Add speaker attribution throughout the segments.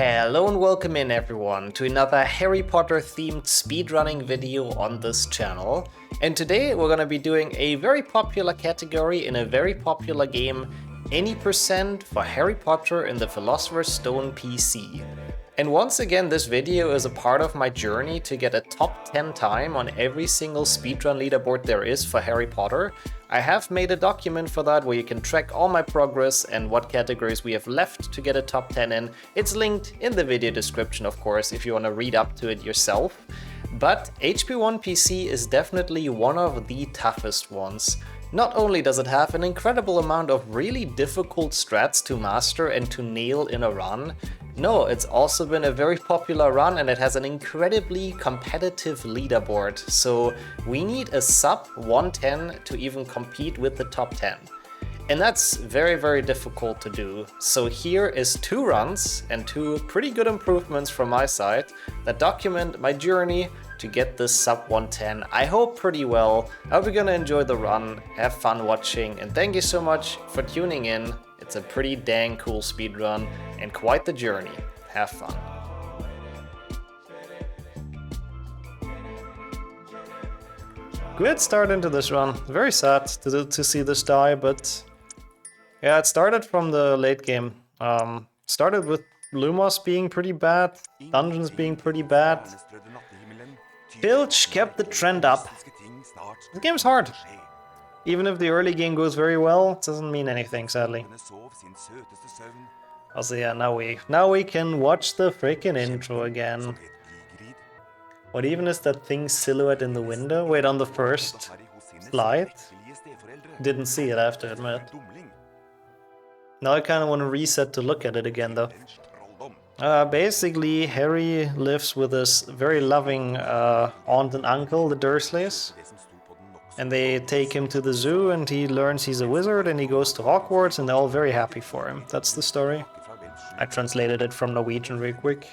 Speaker 1: Hello and welcome in everyone to another Harry Potter themed speedrunning video on this channel. And today we're gonna be doing a very popular category in a very popular game, any percent for Harry Potter in the Philosopher's Stone PC. And once again, this video is a part of my journey to get a top 10 time on every single speedrun leaderboard there is for Harry Potter. I have made a document for that where you can track all my progress and what categories we have left to get a top 10 in. It's linked in the video description, of course, if you want to read up to it yourself. But HP1 PC is definitely one of the toughest ones. Not only does it have an incredible amount of really difficult strats to master and to nail in a run, no, it's also been a very popular run and it has an incredibly competitive leaderboard, so we need a sub 110 to even compete with the top 10. And that's very, very difficult to do. So here is 2 runs and 2 pretty good improvements from my side that document my journey to get this sub 110. I hope pretty well. I hope you're gonna enjoy the run, have fun watching, and thank you so much for tuning in. It's a pretty dang cool speedrun and quite the journey. Have fun. Good start into this run. Very sad to see this die, but yeah, it started from the late game. Started with Lumos being pretty bad, dungeons being pretty bad. Filch kept the trend up. The game's hard. Even if the early game goes very well, it doesn't mean anything, sadly. Also, yeah, now we can watch the freaking intro again. What even is that thing silhouette in the window? Wait, on the first slide? Didn't see it, I have to admit. Now I kind of want to reset to look at it again, though. Basically, Harry lives with his very loving aunt and uncle, the Dursleys. And they take him to the zoo and he learns he's a wizard and he goes to Hogwarts and they're all very happy for him. That's the story. I translated it from Norwegian real quick.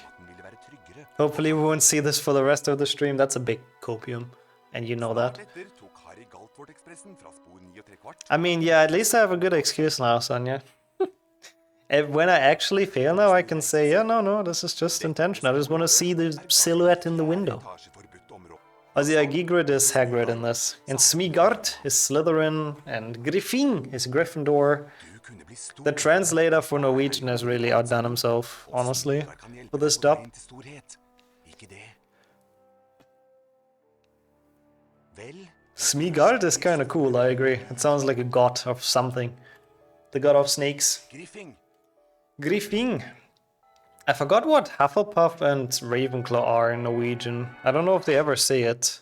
Speaker 1: Hopefully we won't see this for the rest of the stream. That's a big copium. And you know that. I mean, yeah, at least I have a good excuse now, Sonia. And when I actually fail now, I can say, yeah, no, this is just intentional. I just want to see the silhouette in the window. Also, yeah, Gigrid is Hagrid in this. And Smigart is Slytherin, and Griffin is Gryffindor. The translator for Norwegian has really outdone himself, honestly, for this dub. Smigart is kinda cool, I agree. It sounds like a god of something. The god of snakes. Griffin. I forgot what Hufflepuff and Ravenclaw are in Norwegian. I don't know if they ever say it.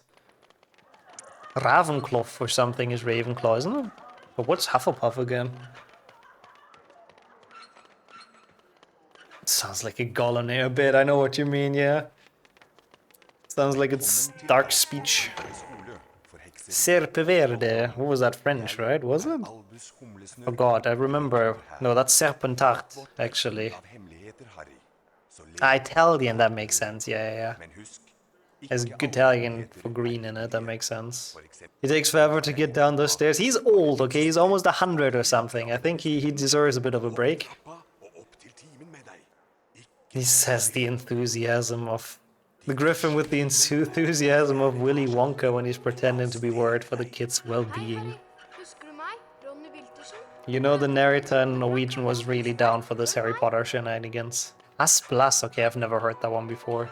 Speaker 1: Ravenclaw or something is Ravenclaw, isn't it? But what's Hufflepuff again? It sounds like a Gollum a bit, I know what you mean, yeah. Sounds like it's dark speech. Serpeverde. What was that, French, right? Was it? Oh god, I remember. No, that's Serpentard, actually. Italian, that makes sense, yeah. There's Italian for green in it, that makes sense. He takes forever to get down those stairs. He's old, okay? He's almost 100 or something. I think he deserves a bit of a break. He says the enthusiasm of... The Griffin with the enthusiasm of Willy Wonka when he's pretending to be worried for the kids' well-being. You know, the narrator in Norwegian was really down for this Harry Potter shenanigans. Asplas, okay, I've never heard that one before.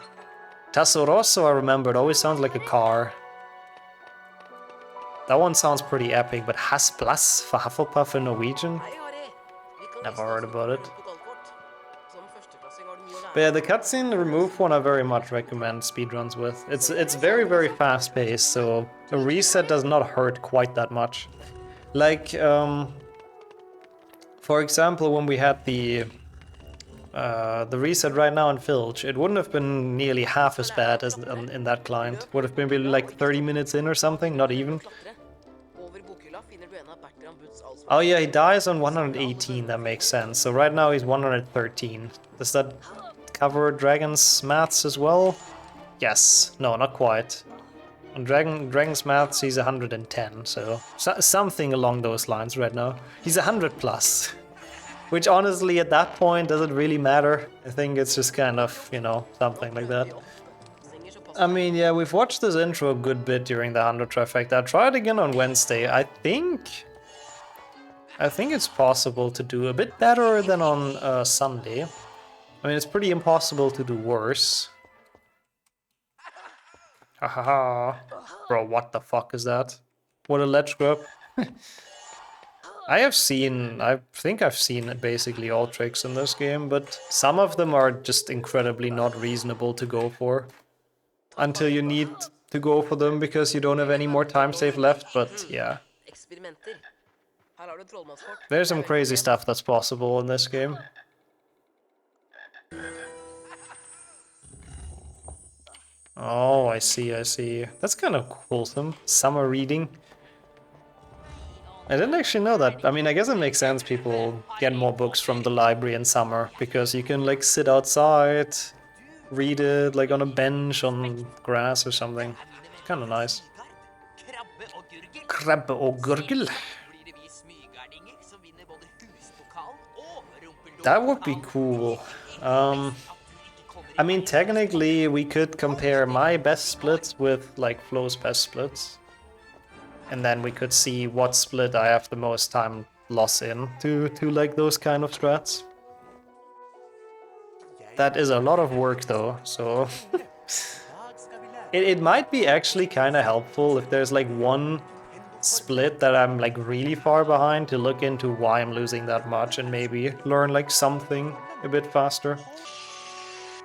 Speaker 1: Tasso Rosso, I remember, it always sounds like a car. That one sounds pretty epic, but Hasplas for Hufflepuff in Norwegian? Never heard about it. But yeah, the cutscene remove one I very much recommend speedruns with. It's very, very fast paced, so a reset does not hurt quite that much. Like, for example, when we had the reset right now in Filch, it wouldn't have been nearly half as bad as in that client. Would have been maybe like 30 minutes in or something, not even. Oh yeah, he dies on 118, that makes sense. So right now he's 113. Does that cover Dragon's maths as well? Yes. No, not quite. On Dragon's maths he's 110, so something along those lines right now. He's 100 plus. Which honestly, at that point, doesn't really matter. I think it's just kind of, you know, something like that. I mean, yeah, we've watched this intro a good bit during the 100 trifecta. I'll try it again on Wednesday. I think it's possible to do a bit better than on Sunday. I mean, it's pretty impossible to do worse. Hahaha. Bro, what the fuck is that? What a ledge grab. I think I've seen basically all tricks in this game, but some of them are just incredibly not reasonable to go for. Until you need to go for them because you don't have any more time save left, but yeah. There's some crazy stuff that's possible in this game. Oh, I see, I see. That's kind of wholesome. Summer reading. I didn't actually know that. I mean, I guess it makes sense people get more books from the library in summer, because you can like sit outside, read it like on a bench on grass or something. It's kind of nice. Krabbe og gurgel. That would be cool. I mean, technically we could compare my best splits with like Flo's best splits. And then we could see what split I have the most time loss in to like those kind of strats. That is a lot of work though, so it might be actually kind of helpful if there's like one split that I'm like really far behind to look into why I'm losing that much and maybe learn like something a bit faster.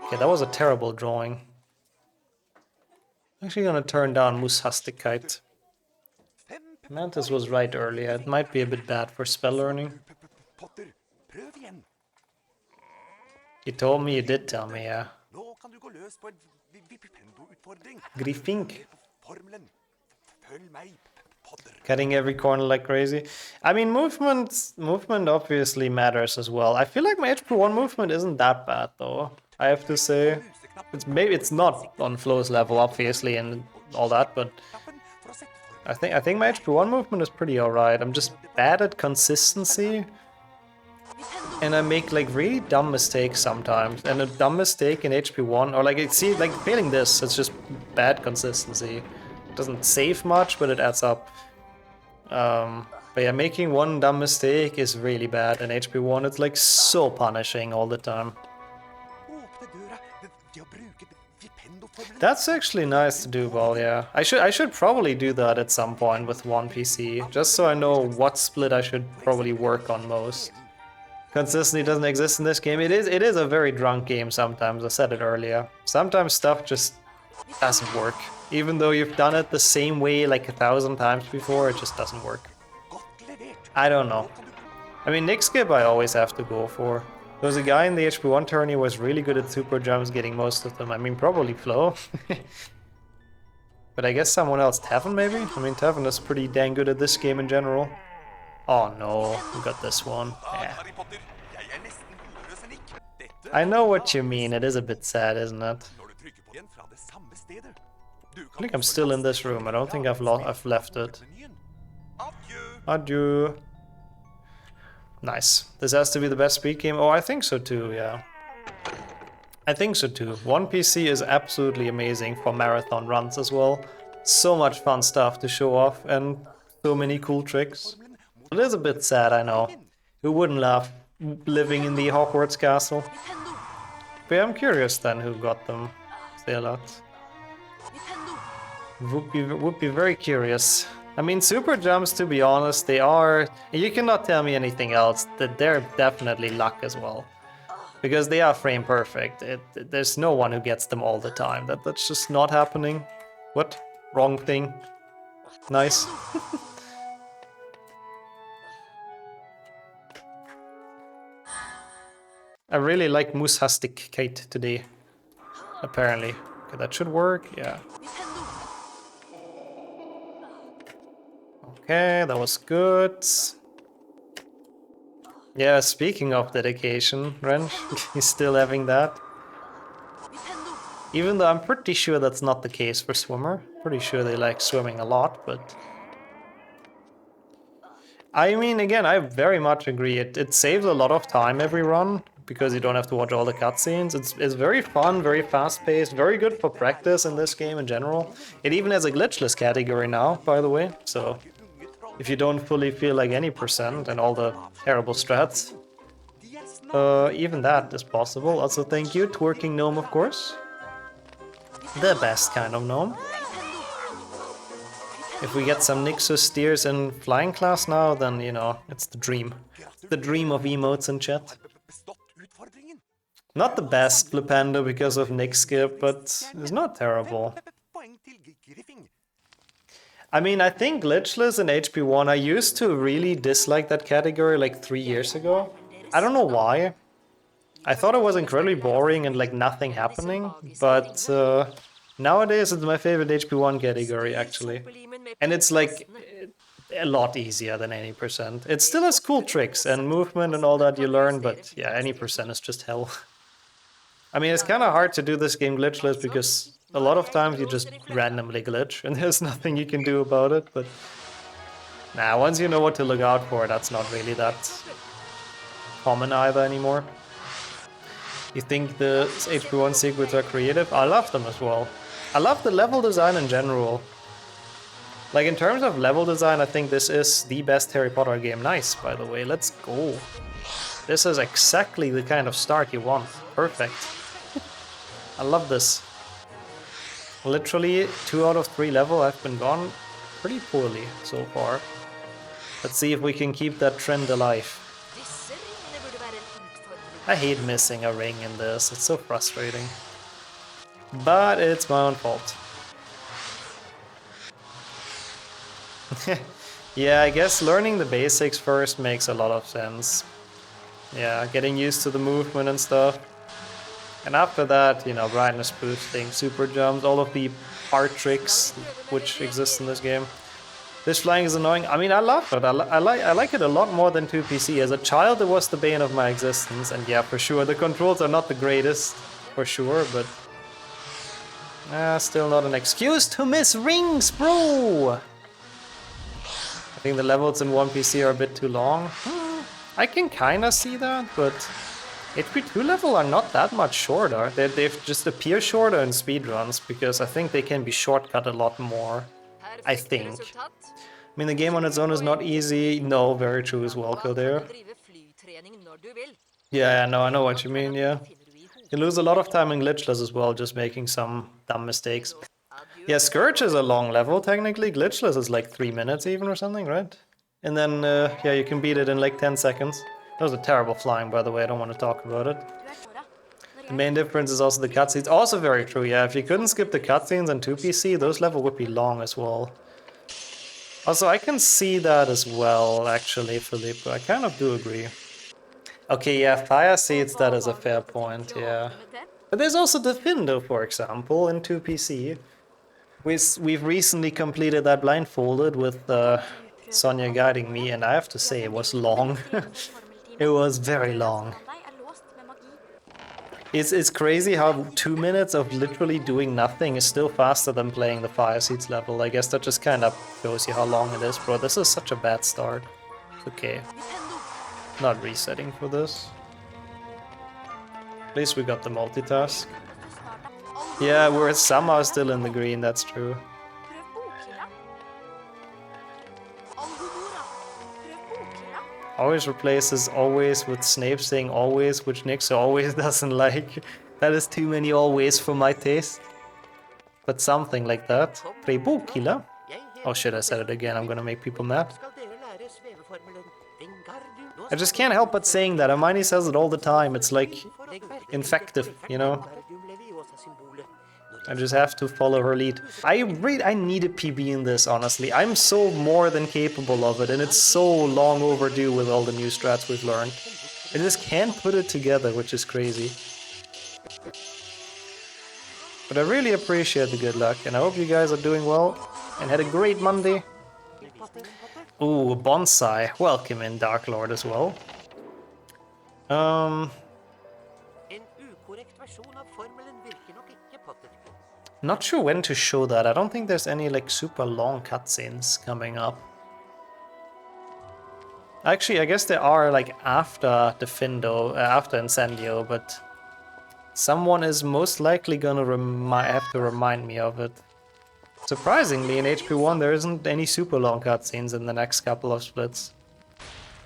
Speaker 1: Okay, that was a terrible drawing. I'm actually gonna turn down Mushastigkeit. Mantis was right earlier, it might be a bit bad for spell learning. You told me, you did tell me, yeah. Griffink. Cutting every corner like crazy. I mean, movement obviously matters as well. I feel like my HP1 movement isn't that bad though, I have to say. It's not on Flo's level, obviously, and all that, but I think my HP1 movement is pretty alright. I'm just bad at consistency. And I make like really dumb mistakes sometimes. And a dumb mistake in HP1, or like like failing this, it's just bad consistency. It doesn't save much, but it adds up. But yeah, making one dumb mistake is really bad in HP1. It's like so punishing all the time. That's actually nice to do, Ball, yeah. I should probably do that at some point with one PC, just so I know what split I should probably work on most. Consistency doesn't exist in this game. It is a very drunk game sometimes, I said it earlier. Sometimes stuff just doesn't work. Even though you've done it the same way like 1,000 times before, it just doesn't work. I don't know. I mean, Nick Skip I always have to go for. There was a guy in the HP1 tourney who was really good at super jumps, getting most of them. I mean, probably Flo. But I guess someone else, Tevin maybe? I mean, Tevin is pretty dang good at this game in general. Oh no, we got this one. Yeah. I know what you mean, it is a bit sad, isn't it? I think I'm still in this room, I don't think I've left it. Adieu. Nice. This has to be the best speed game? Oh, I think so too, yeah. I think so too. One PC is absolutely amazing for marathon runs as well. So much fun stuff to show off and so many cool tricks. It is a bit sad, I know. Who wouldn't laugh living in the Hogwarts castle? But I'm curious then who got them. Say a lot. Would be very curious. I mean, super jumps, to be honest, they are... You cannot tell me anything else, that they're definitely luck as well. Because they are frame perfect. There's no one who gets them all the time. That's just not happening. What? Wrong thing. Nice. I really like Mushastigkeit today. Apparently. Okay, that should work, yeah. Okay, that was good. Yeah, speaking of dedication, Wrench, he's still having that. Even though I'm pretty sure that's not the case for Swimmer. Pretty sure they like swimming a lot, but... I mean, again, I very much agree. It saves a lot of time every run because you don't have to watch all the cutscenes. It's very fun, very fast-paced, very good for practice in this game in general. It even has a glitchless category now, by the way, so if you don't fully feel like any percent and all the terrible strats, even that is possible. Also, thank you, Twerking Gnome, of course. The best kind of gnome. If we get some Nixus steers in flying class now, then, you know, it's the dream. The dream of emotes in chat. Not the best Flipendo because of Nick skip, but it's not terrible. I mean, I think glitchless in HP1, I used to really dislike that category like 3 years ago. I don't know why. I thought it was incredibly boring and like nothing happening, but nowadays it's my favorite HP1 category actually. And it's like a lot easier than any percent. It still has cool tricks and movement and all that you learn, but yeah, any percent is just hell. I mean, it's kind of hard to do this game glitchless because a lot of times you just randomly glitch and there's nothing you can do about it, but nah, once you know what to look out for, that's not really that common either anymore. You think the HP1 secrets are creative? I love them as well. I love the level design in general. Like, in terms of level design, I think this is the best Harry Potter game. Nice, by the way, let's go. This is exactly the kind of start you want. Perfect. I love this. Literally 2 out of 3 level I've been gone pretty poorly so far. Let's see if we can keep that trend alive. I hate missing a ring in this, it's so frustrating. But it's my own fault. Yeah, I guess learning the basics first makes a lot of sense. Yeah, getting used to the movement and stuff. And after that, you know, brightness boosting, super jumps, all of the hard tricks which exist in this game. This flying is annoying. I mean, I love it. I like it a lot more than 2PC. As a child, it was the bane of my existence. And yeah, for sure, the controls are not the greatest, for sure, but... still not an excuse to miss rings, bro! I think the levels in 1PC are a bit too long. I can kinda see that, but... HP2 level are not that much shorter. They've just appear shorter in speedruns, because I think they can be shortcut a lot more. I think. I mean, the game on its own is not easy. No, very true as well, there. Yeah, no, I know what you mean, yeah. You lose a lot of time in glitchless as well, just making some dumb mistakes. Yeah, Scourge is a long level, technically. Glitchless is like 3 minutes even or something, right? And then, yeah, you can beat it in like 10 seconds. That was a terrible flying, by the way, I don't want to talk about it. The main difference is also the cutscenes. Also very true, yeah, if you couldn't skip the cutscenes on 2PC, those levels would be long as well. Also, I can see that as well, actually, Philippe. I kind of do agree. Okay, yeah, Fire Seeds, that is a fair point, yeah. But there's also Defendo, for example, in 2PC. We've recently completed that blindfolded with Sonia guiding me, and I have to say, it was long. It was very long. It's crazy how 2 minutes of literally doing nothing is still faster than playing the Fire Seeds level. I guess that just kind of shows you how long it is, bro. This is such a bad start. Okay. Not resetting for this. At least we got the multitask. Yeah, we're somehow still in the green, that's true. Always replaces always with Snape saying always, which Nick so always doesn't like. That is too many always for my taste. But something like that. Prebokila? Oh shit, I said it again, I'm gonna make people mad. I just can't help but saying that. Hermione says it all the time, it's like infective, you know? I just have to follow her lead. I need a PB in this, honestly. I'm so more than capable of it, and it's so long overdue with all the new strats we've learned. I just can't put it together, which is crazy. But I really appreciate the good luck, and I hope you guys are doing well, and had a great Monday. Ooh, Bonsai. Welcome in, Dark Lord, as well. Not sure when to show that. I don't think there's any like super long cutscenes coming up. Actually, I guess they are like after the Findo, after Incendio, but someone is most likely gonna have to remind me of it. Surprisingly, in HP1 there isn't any super long cutscenes in the next couple of splits.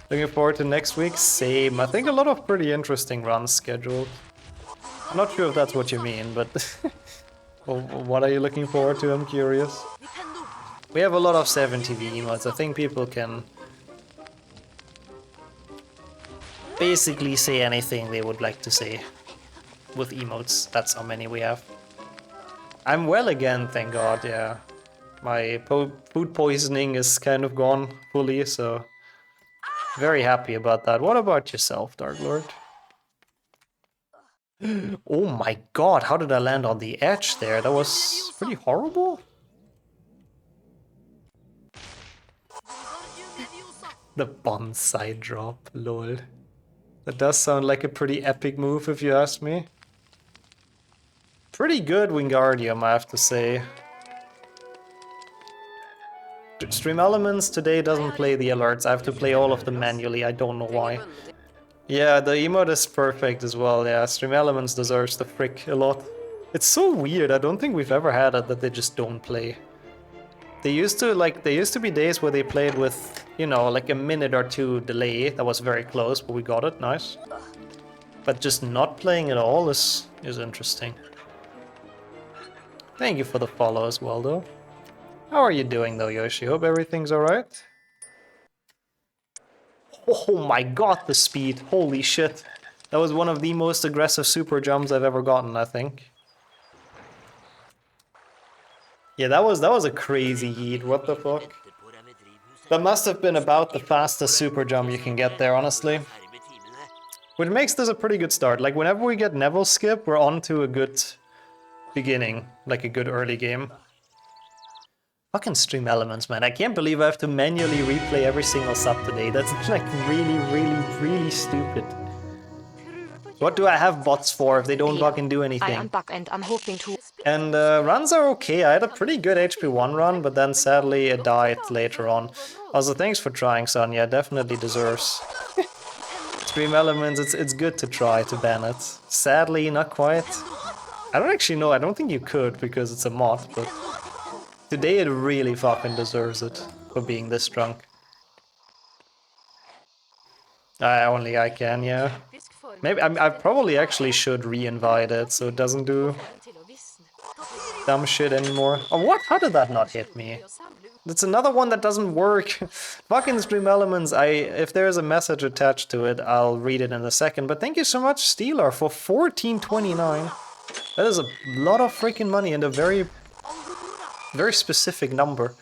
Speaker 1: Looking forward to next week? Same. I think a lot of pretty interesting runs scheduled. I'm not sure if that's what you mean, but what are you looking forward to? I'm curious. We have a lot of 7TV emotes. I think people can basically say anything they would like to say with emotes. That's how many we have. I'm well again, thank God, yeah. My food poisoning is kind of gone fully, so very happy about that. What about yourself, Dark Lord? Oh my God, how did I land on the edge there? That was pretty horrible. The bonsai drop, lol. That does sound like a pretty epic move if you ask me. Pretty good Wingardium, I have to say. Stream Elements today doesn't play the alerts. I have to play all of them manually. I don't know why. Yeah, the emote is perfect as well. Yeah, Stream Elements deserves the frick a lot. It's so weird. I don't think we've ever had it that they just don't play. There used to be days where they played with, you know, like a minute or two delay. That was very close, but we got it. Nice. But just not playing at all is interesting. Thank you for the follow as well, though. How are you doing, though, Yoshi? Hope everything's alright. Oh my God, the speed. Holy shit. That was one of the most aggressive super jumps I've ever gotten, I think. Yeah, that was a crazy heat. What the fuck? That must have been about the fastest super jump you can get there, honestly. Which makes this a pretty good start. Like, whenever we get Neville skip, we're on to a good beginning. Like, a good early game. Fucking Stream Elements, man. I can't believe I have to manually replay every single sub today. That's like really stupid. What do I have bots for if they don't fucking do anything?
Speaker 2: I am back and I'm hoping to.
Speaker 1: And runs are okay. I had a pretty good HP1 run, but then sadly it died later on. Also, thanks for trying, Sonia. Definitely deserves. Stream Elements, it's good to try to ban it. Sadly, not quite. I don't actually know. I don't think you could because it's a mod, but today it really fucking deserves it for being this drunk. Only I can, yeah. Maybe I probably actually should re-invite it so it doesn't do dumb shit anymore. Oh, what? How did that not hit me? That's another one that doesn't work. Fucking Stream Elements, if there's a message attached to it, I'll read it in a second. But thank you so much, Steeler, for 14.29. That is a lot of freaking money and a very specific number.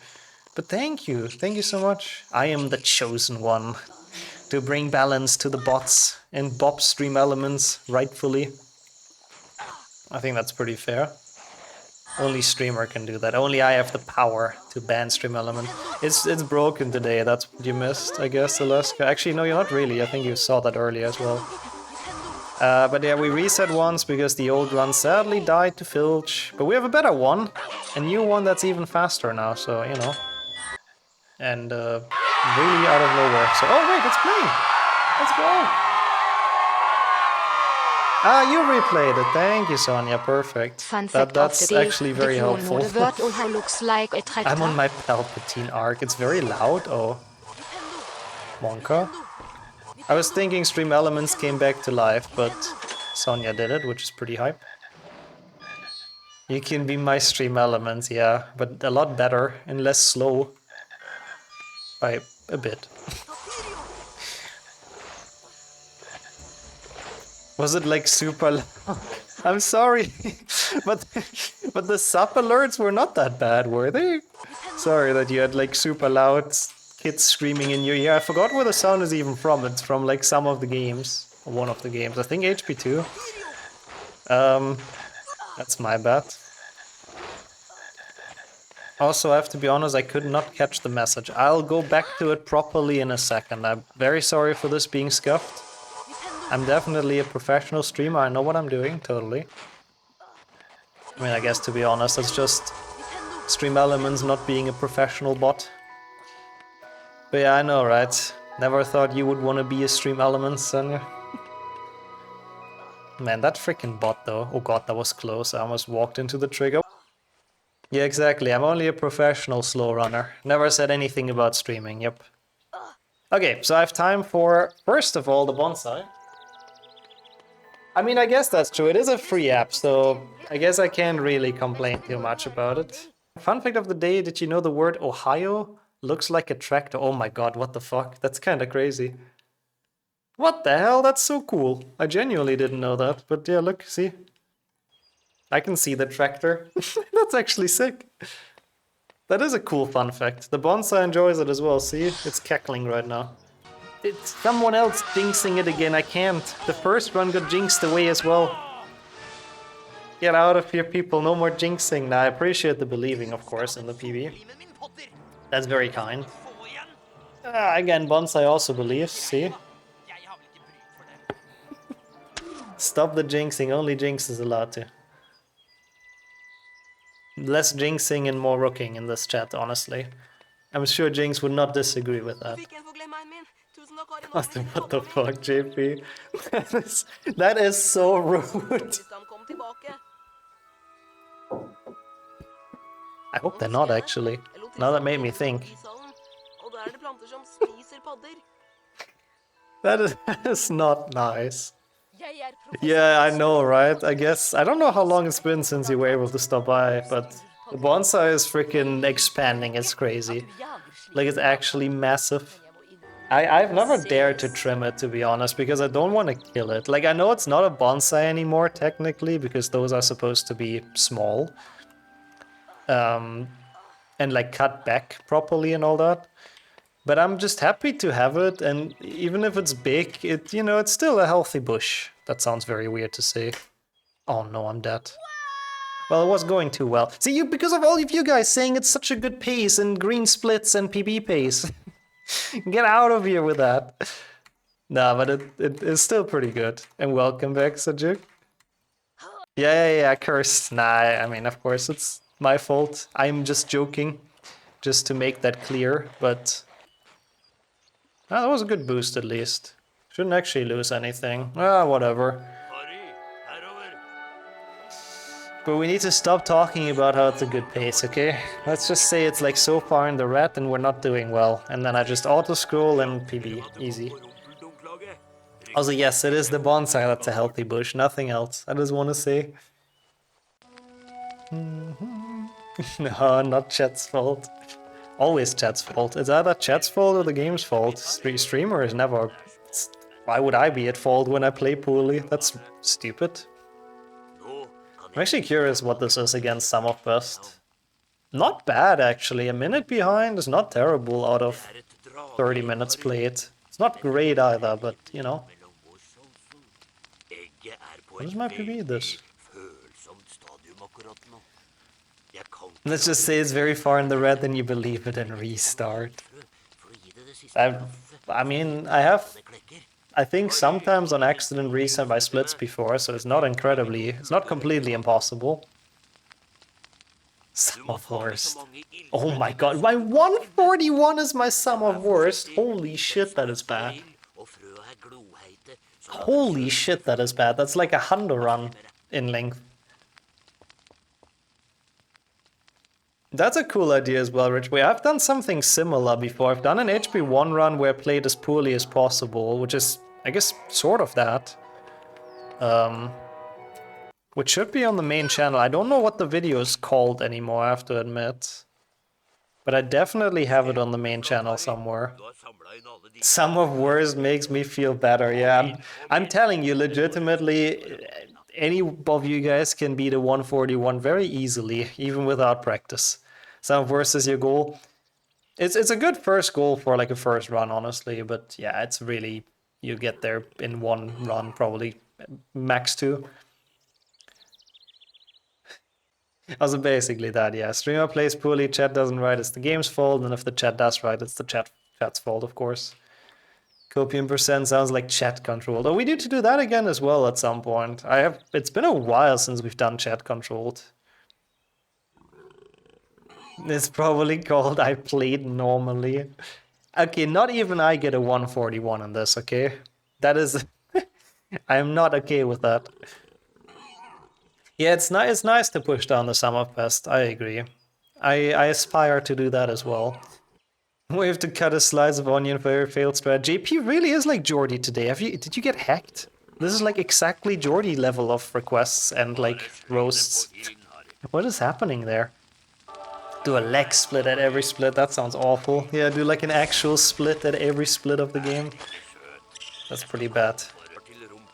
Speaker 1: But thank you so much. I am the chosen one to bring balance to the bots and Bob Stream Elements rightfully. I think that's pretty fair. Only streamer can do that. Only I have the power to ban Stream Element. It's broken today. That's what you missed, I guess, Alaska. Actually, no, you're not really. I think you saw that earlier as well. But yeah, we reset once because the old one sadly died to Filch. But we have a better one. A new one that's even faster now, so, you know. And really out of nowhere. So, oh wait, it's playing! Let's go! Ah, you replayed it. Thank you, Sonia. Perfect. That's actually very helpful. I'm on my Palpatine arc. It's very loud. Oh. Monka. I was thinking Stream Elements came back to life, but Sonia did it, which is pretty hype. You can be my Stream Elements, yeah, but a lot better and less slow. By a bit. Was it like super loud? I'm sorry, but the sub alerts were not that bad, were they? Sorry that you had like super loud kids screaming in your ear. I forgot where the sound is even from. It's from like some of the games, or one of the games. I think HP2. That's my bad. Also, I have to be honest, I could not catch the message. I'll go back to it properly in a second. I'm very sorry for this being scuffed. I'm definitely a professional streamer, I know what I'm doing, totally. I mean, I guess to be honest, it's just Stream Elements not being a professional bot. But yeah, I know, right? Never thought you would want to be a stream element, Sonia. Man, that freaking bot though. Oh god, that was close. I almost walked into the trigger. Yeah, exactly. I'm only a professional slow runner. Never said anything about streaming, yep. Okay, so I have time for, first of all, the bonsai. I mean, I guess that's true. It is a free app, so I guess I can't really complain too much about it. Fun fact of the day, did you know the word Ohio looks like a tractor? Oh my god, what the fuck? That's kind of crazy. What the hell? That's so cool. I genuinely didn't know that, but yeah, look, see? I can see the tractor. That's actually sick. That is a cool fun fact. The bonsai enjoys it as well, see? It's cackling right now. It's someone else jinxing it again, I can't. The first run got jinxed away as well. Get out of here, people, no more jinxing. Now, I appreciate the believing, of course, in the PB. That's very kind. Again, bonsai also believes, see? Stop the jinxing, only Jinx is allowed to. Less jinxing and more rooking in this chat, honestly. I'm sure Jinx would not disagree with that. What the fuck, JP? That is so rude. I hope they're not, actually. Now that made me think. That is not nice. Yeah, I know, right? I guess, I don't know how long it's been since you were able to stop by, but the bonsai is freaking expanding, it's crazy. Like, it's actually massive. I've never dared to trim it, to be honest, because I don't want to kill it. Like, I know it's not a bonsai anymore, technically, because those are supposed to be small. And, like, cut back properly and all that. But I'm just happy to have it, and even if it's big, you know, it's still a healthy bush. That sounds very weird to say. Oh no, I'm dead. Well, it was going too well. See, because of all of you guys saying it's such a good pace and green splits and PB pace. Get out of here with that. Nah, but it is still pretty good. And welcome back, Sajuk. Yeah, cursed. Nah, I mean, of course, it's my fault. I'm just joking, just to make that clear, but... that was a good boost, at least. Shouldn't actually lose anything. Whatever. But we need to stop talking about how it's a good pace, okay? Let's just say it's like so far in the red and we're not doing well. And then I just auto-scroll and PB. Easy. Also, yes, it is the bonsai that's a healthy bush, nothing else. I just want to say. No, not Chet's fault. Always Chet's fault. It's either Chet's fault or the game's fault. Streamer is never... Why would I be at fault when I play poorly? That's stupid. I'm actually curious what this is against Sum of Best. Not bad, actually. A minute behind is not terrible out of 30 minutes played. It's not great either, but, you know. What is my PB this? Let's just say it's very far in the red, then you believe it and restart. I mean, I think sometimes on accident reset by splits before, so it's not completely impossible. Sum of worst. Oh my god, my 141 is my sum of worst. Holy shit, that is bad. Holy shit, that is bad. That's like a Hundo run in length. That's a cool idea as well, Rich. I've done something similar before. I've done an HP1 run where I played as poorly as possible, which is, I guess, sort of that. Which should be on the main channel. I don't know what the video is called anymore, I have to admit. But I definitely have it on the main channel somewhere. Sum of worst makes me feel better, yeah. I'm telling you, legitimately, any of you guys can beat a 141 very easily, even without practice. Sum of worst is your goal. It's a good first goal for like a first run, honestly, but yeah, it's really, you get there in one run, probably max 2. Also basically that, yeah. Streamer plays poorly, chat doesn't write, it's the game's fault, and if the chat does write, it's the chat's fault, of course. Copium percent sounds like chat controlled. Oh, we need to do that again as well at some point. It's been a while since we've done chat controlled. It's probably called I played normally. Okay, not even I get a 141 on this, okay? That is... I am not okay with that. Yeah, it's nice to push down the sum of best, I agree. I aspire to do that as well. We have to cut a slice of onion for every failed strat. JP really is like Jordy today. Did you get hacked? This is like exactly Jordy level of requests and like roasts. What is happening there? Do a leg split at every split, that sounds awful. Yeah, do like an actual split at every split of the game. That's pretty bad.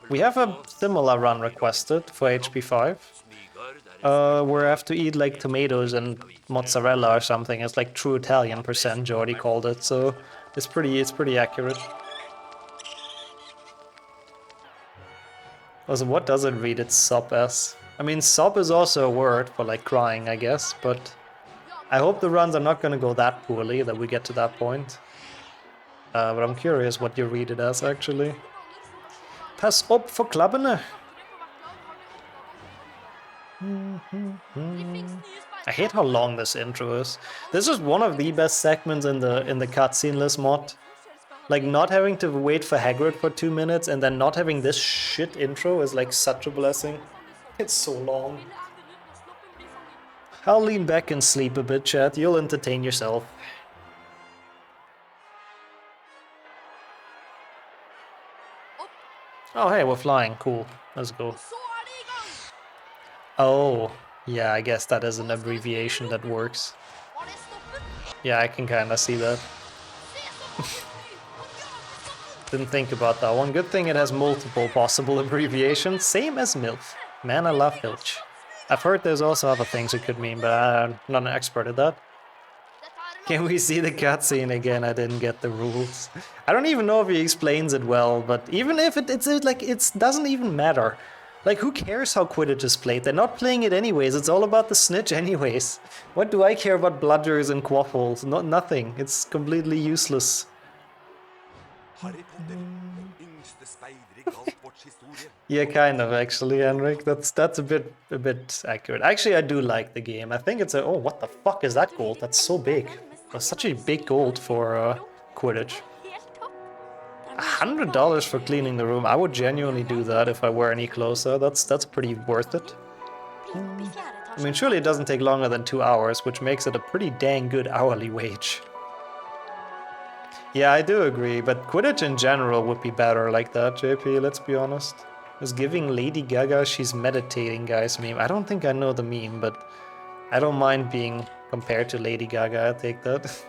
Speaker 1: We have a similar run requested for HP5. Where I have to eat like tomatoes and mozzarella or something. It's like true Italian percent, Jordy called it, so it's pretty accurate. Also, what does it read its sub as? I mean, sub is also a word for like crying, I guess, but I hope the runs are not gonna go that poorly that we get to that point. But I'm curious what you read it as, actually. Pass up for klubbene! I hate how long this intro is. This is one of the best segments in the cutscene-less mod. Like, not having to wait for Hagrid for 2 minutes and then not having this shit intro is like such a blessing. It's so long. I'll lean back and sleep a bit, chat. You'll entertain yourself. Oh, hey, we're flying. Cool. Let's go. Oh, yeah, I guess that is an abbreviation that works. Yeah, I can kinda see that. Didn't think about that one. Good thing it has multiple possible abbreviations, same as MILF. Man, I love Filch. I've heard there's also other things it could mean, but I'm not an expert at that. Can we see the cutscene again? I didn't get the rules. I don't even know if he explains it well, but even if it's like it doesn't even matter. Like, who cares how Quidditch is played? They're not playing it anyways. It's all about the snitch anyways. What do I care about bludgers and quaffles? Nothing. It's completely useless. Yeah, kind of actually, Henrik. That's a bit accurate. Actually, I do like the game. I think it's a... Oh, what the fuck is that gold? That's so big. That's such a big gold for Quidditch. $100 for cleaning the room. I would genuinely do that if I were any closer. That's pretty worth it. I mean, surely it doesn't take longer than 2 hours, which makes it a pretty dang good hourly wage. Yeah, I do agree, but Quidditch in general would be better like that, JP, let's be honest. Was giving Lady Gaga she's meditating guys meme. I don't think I know the meme, but I don't mind being compared to Lady Gaga, I take that.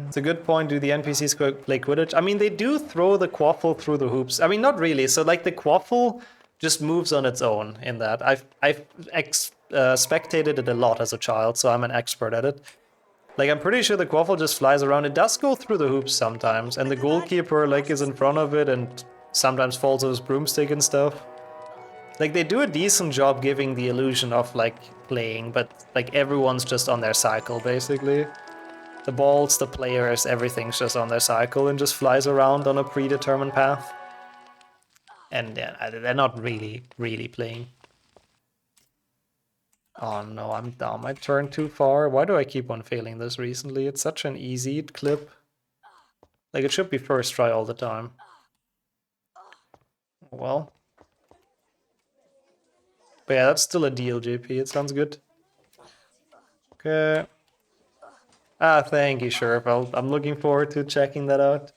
Speaker 1: It's a good point, do the NPCs play Quidditch? I mean, they do throw the quaffle through the hoops. I mean, not really, so like the quaffle just moves on its own in that. I've spectated it a lot as a child, so I'm an expert at it. Like, I'm pretty sure the quaffle just flies around. It does go through the hoops sometimes, and the goalkeeper, like, is in front of it and sometimes falls on his broomstick and stuff. Like, they do a decent job giving the illusion of, like, playing, but, like, everyone's just on their cycle, basically. The balls, the players, everything's just on their cycle and just flies around on a predetermined path. And yeah, they're not really playing. Oh no, I'm down. I turned too far. Why do I keep on failing this recently? It's such an easy clip. Like, it should be first try all the time. Well. But yeah, that's still a deal, JP. It sounds good. Okay. Ah, thank you, Sherp. I'm looking forward to checking that out.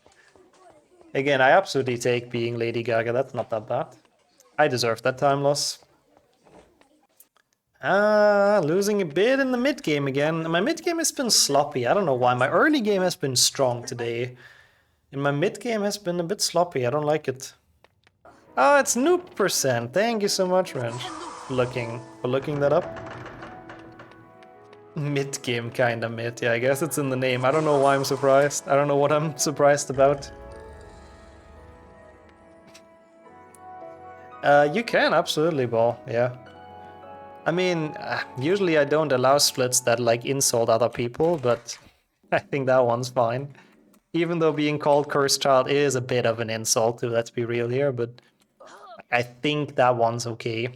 Speaker 1: Again, I absolutely take being Lady Gaga. That's not that bad. I deserve that time loss. Losing a bit in the mid game again. My mid game has been sloppy. I don't know why. My early game has been strong today. And my mid game has been a bit sloppy. I don't like it. Oh, it's noob percent. Thank you so much, Wrench. For looking that up. Mid game kinda mid. Yeah, I guess it's in the name. I don't know why I'm surprised. I don't know what I'm surprised about. You can absolutely ball. Yeah. I mean, usually I don't allow splits that like insult other people, but I think that one's fine. Even though being called cursed child is a bit of an insult, let's be real here, but I think that one's okay.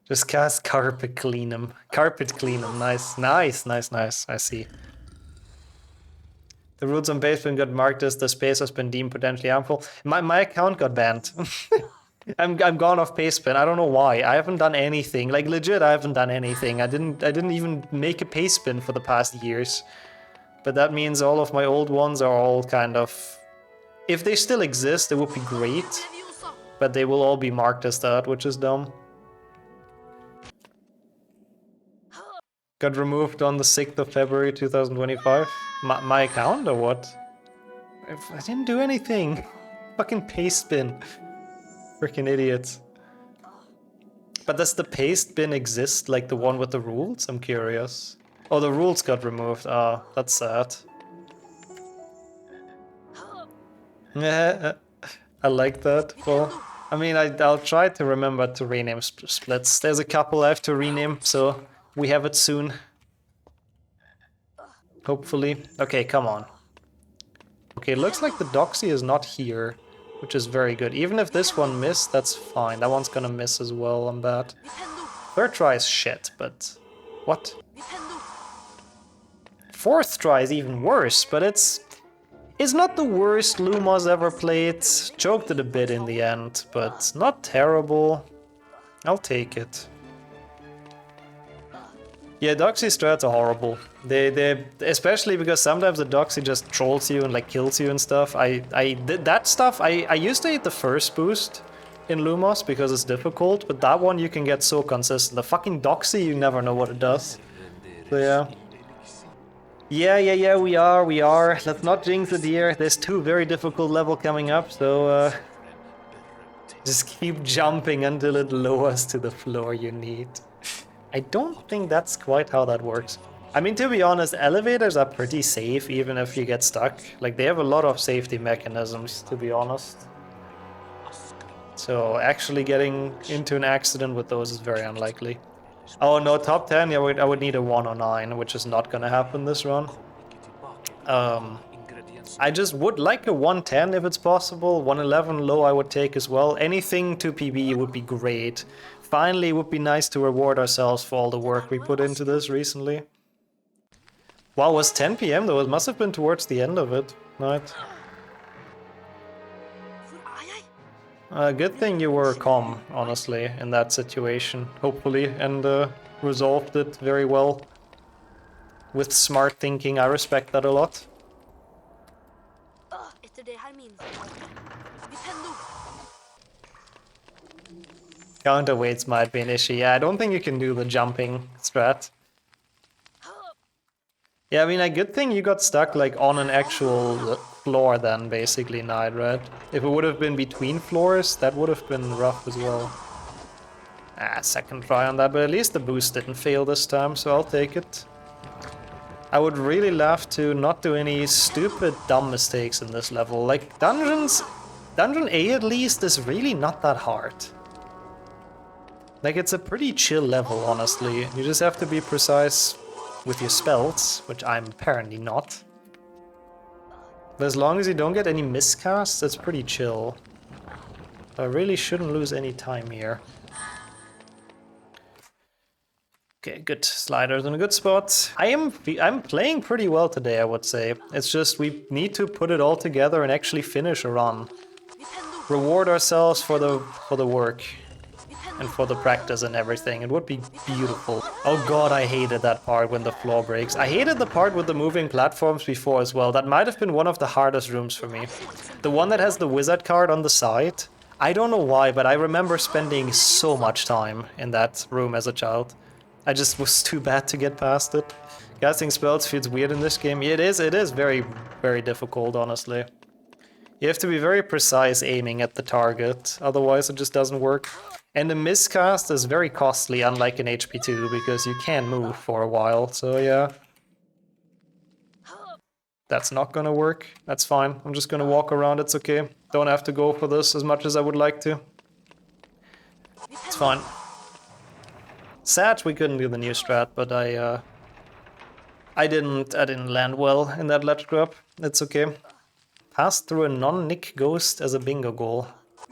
Speaker 1: Just cast carpet clean him. Carpet clean him. Nice. I see. The rules on basement got marked as the space has been deemed potentially harmful. My account got banned. I'm gone off Pastebin. I don't know why. I haven't done anything. Like legit, I haven't done anything. I didn't even make a Pastebin for the past years. But that means all of my old ones are all kind of... If they still exist, it would be great. But they will all be marked as that, which is dumb. Got removed on the 6th of February 2025. My account or what? I didn't do anything. Fucking Pastebin. Freaking idiots. But does the Pastebin exist, like the one with the rules? I'm curious. Oh, the rules got removed. Ah, that's sad. Yeah, I like that. Well, I mean, I'll try to remember to rename splits. There's a couple I have to rename, so we have it soon. Hopefully. Okay, come on. Okay, looks like the Doxy is not here, which is very good. Even if this one missed, that's fine. That one's gonna miss as well, I'm bad. Third try is shit, but... What? Fourth try is even worse, but it's not the worst Lumos ever played. Choked it a bit in the end, but not terrible. I'll take it. Yeah, Doxy strats are horrible. They especially because sometimes the Doxy just trolls you and like kills you and stuff. I did that stuff. I used to hate the first boost in Lumos because it's difficult, but that one you can get so consistent. The fucking Doxy, you never know what it does. So yeah. Yeah, we are. Let's not jinx it here. There's 2 very difficult levels coming up, so just keep jumping until it lowers to the floor you need. I don't think that's quite how that works. I mean, to be honest, elevators are pretty safe even if you get stuck. Like, they have a lot of safety mechanisms, to be honest. So actually getting into an accident with those is very unlikely. Oh no, top 10, yeah, I would need a 109, which is not gonna happen this run. I just would like a 110 if it's possible. 111 low I would take as well. Anything to PB would be great. Finally, it would be nice to reward ourselves for all the work we put into this recently. Wow, it was 10 PM though, it must have been towards the end of it. Right. Good thing you were calm, honestly, in that situation, hopefully, and resolved it very well. With smart thinking, I respect that a lot. Counterweights might be an issue. Yeah, I don't think you can do the jumping strat. Yeah, I mean, a good thing you got stuck like on an actual floor then, basically, Night, right? If it would have been between floors, that would have been rough as well. Ah, second try on that, but at least the boost didn't fail this time, so I'll take it. I would really love to not do any stupid, dumb mistakes in this level. Like, Dungeon A at least is really not that hard. Like, it's a pretty chill level, honestly. You just have to be precise with your spells, which I'm apparently not. But as long as you don't get any miscasts, it's pretty chill. I really shouldn't lose any time here. Okay, good. Sliders in a good spot. I'm playing pretty well today, I would say. It's just we need to put it all together and actually finish a run. Reward ourselves for the work. And for the practice and everything. It would be beautiful. Oh god, I hated that part when the floor breaks. I hated the part with the moving platforms before as well. That might have been one of the hardest rooms for me. The one that has the wizard card on the side. I don't know why, but I remember spending so much time in that room as a child. I just was too bad to get past it. Casting spells feels weird in this game. It is very, very difficult, honestly. You have to be very precise aiming at the target, otherwise it just doesn't work. And the miscast is very costly, unlike in HP2, because you can't move for a while, so yeah. That's not gonna work. That's fine. I'm just gonna walk around, it's okay. Don't have to go for this as much as I would like to. It's fine. Sad we couldn't do the new strat, but I didn't land well in that ledge grab. It's okay. Passed through a non-Nick ghost as a bingo goal.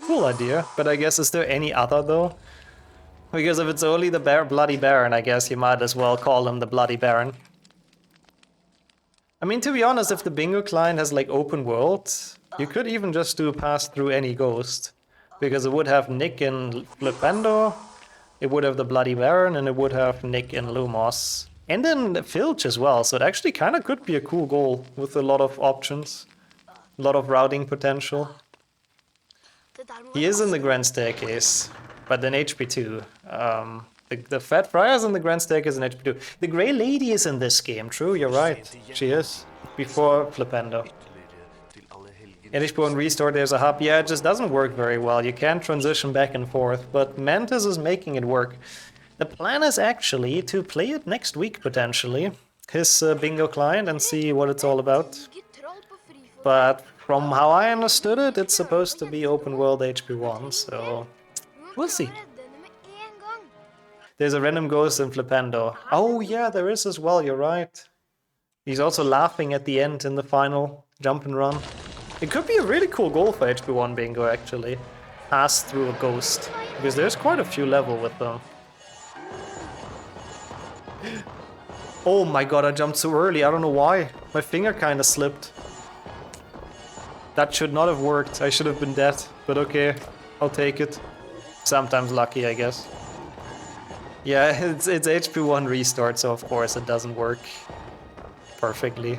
Speaker 1: Cool idea, but I guess is there any other though? Because if it's only the Bloody Baron, I guess you might as well call him the Bloody Baron. I mean, to be honest, if the bingo client has like open world, you could even just do a pass through any ghost. Because it would have Nick and Flipendo, it would have the Bloody Baron, and it would have Nick and Lumos. And then Filch as well, so it actually kind of could be a cool goal with a lot of options. A lot of routing potential. He is in the Grand Staircase, but then HP2. The Fat Friar is in the Grand Staircase and HP2. The Grey Lady is in this game, true, you're right. She is. Before Flipendo. In HP1 Restore there's a hub. Yeah, it just doesn't work very well. You can't transition back and forth, but Mantis is making it work. The plan is actually to play it next week, potentially. His bingo client and see what it's all about. But from how I understood it, it's supposed to be open world HP1, so we'll see. There's a random ghost in Flipendo. Oh yeah, there is as well, you're right. He's also laughing at the end in the final jump and run. It could be a really cool goal for HP1 bingo, actually. Pass through a ghost, because there's quite a few levels with them. Oh my god, I jumped so early, I don't know why. My finger kinda slipped. That should not have worked, I should have been dead. But okay, I'll take it. Sometimes lucky, I guess. Yeah, it's HP1 restart, so of course it doesn't work perfectly.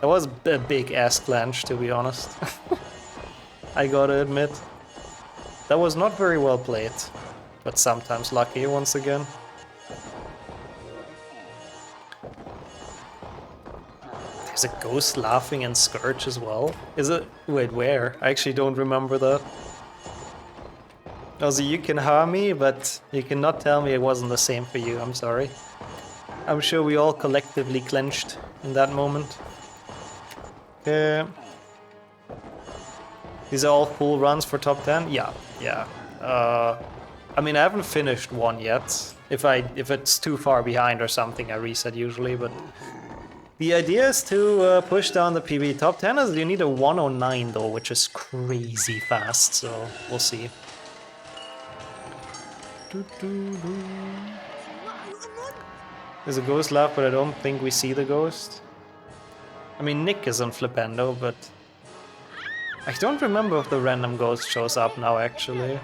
Speaker 1: That was a big ass clench, to be honest. I gotta admit. That was not very well played, but sometimes lucky once again. There's a ghost laughing in Scourge as well. Is it? Wait, where? I actually don't remember that. Also, you can harm me, but you cannot tell me it wasn't the same for you, I'm sorry. I'm sure we all collectively clenched in that moment. These are all full runs for top 10? Yeah. I mean, I haven't finished one yet. If it's too far behind or something, I reset usually, but... The idea is to push down the PB. Top 10 is you need a 109 though, which is crazy fast, so we'll see. There's a ghost laugh, but I don't think we see the ghost. I mean, Nick is on Flipendo, but I don't remember if the random ghost shows up now, actually.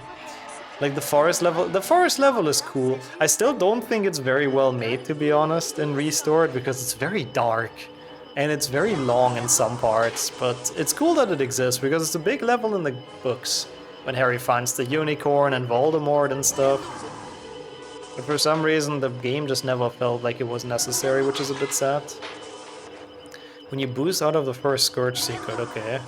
Speaker 1: Like the forest level is cool. I still don't think it's very well made, to be honest, in Restored, because it's very dark. And it's very long in some parts, but it's cool that it exists, because it's a big level in the books. When Harry finds the unicorn and Voldemort and stuff. But for some reason, the game just never felt like it was necessary, which is a bit sad. When you boost out of the first Scourge secret, okay.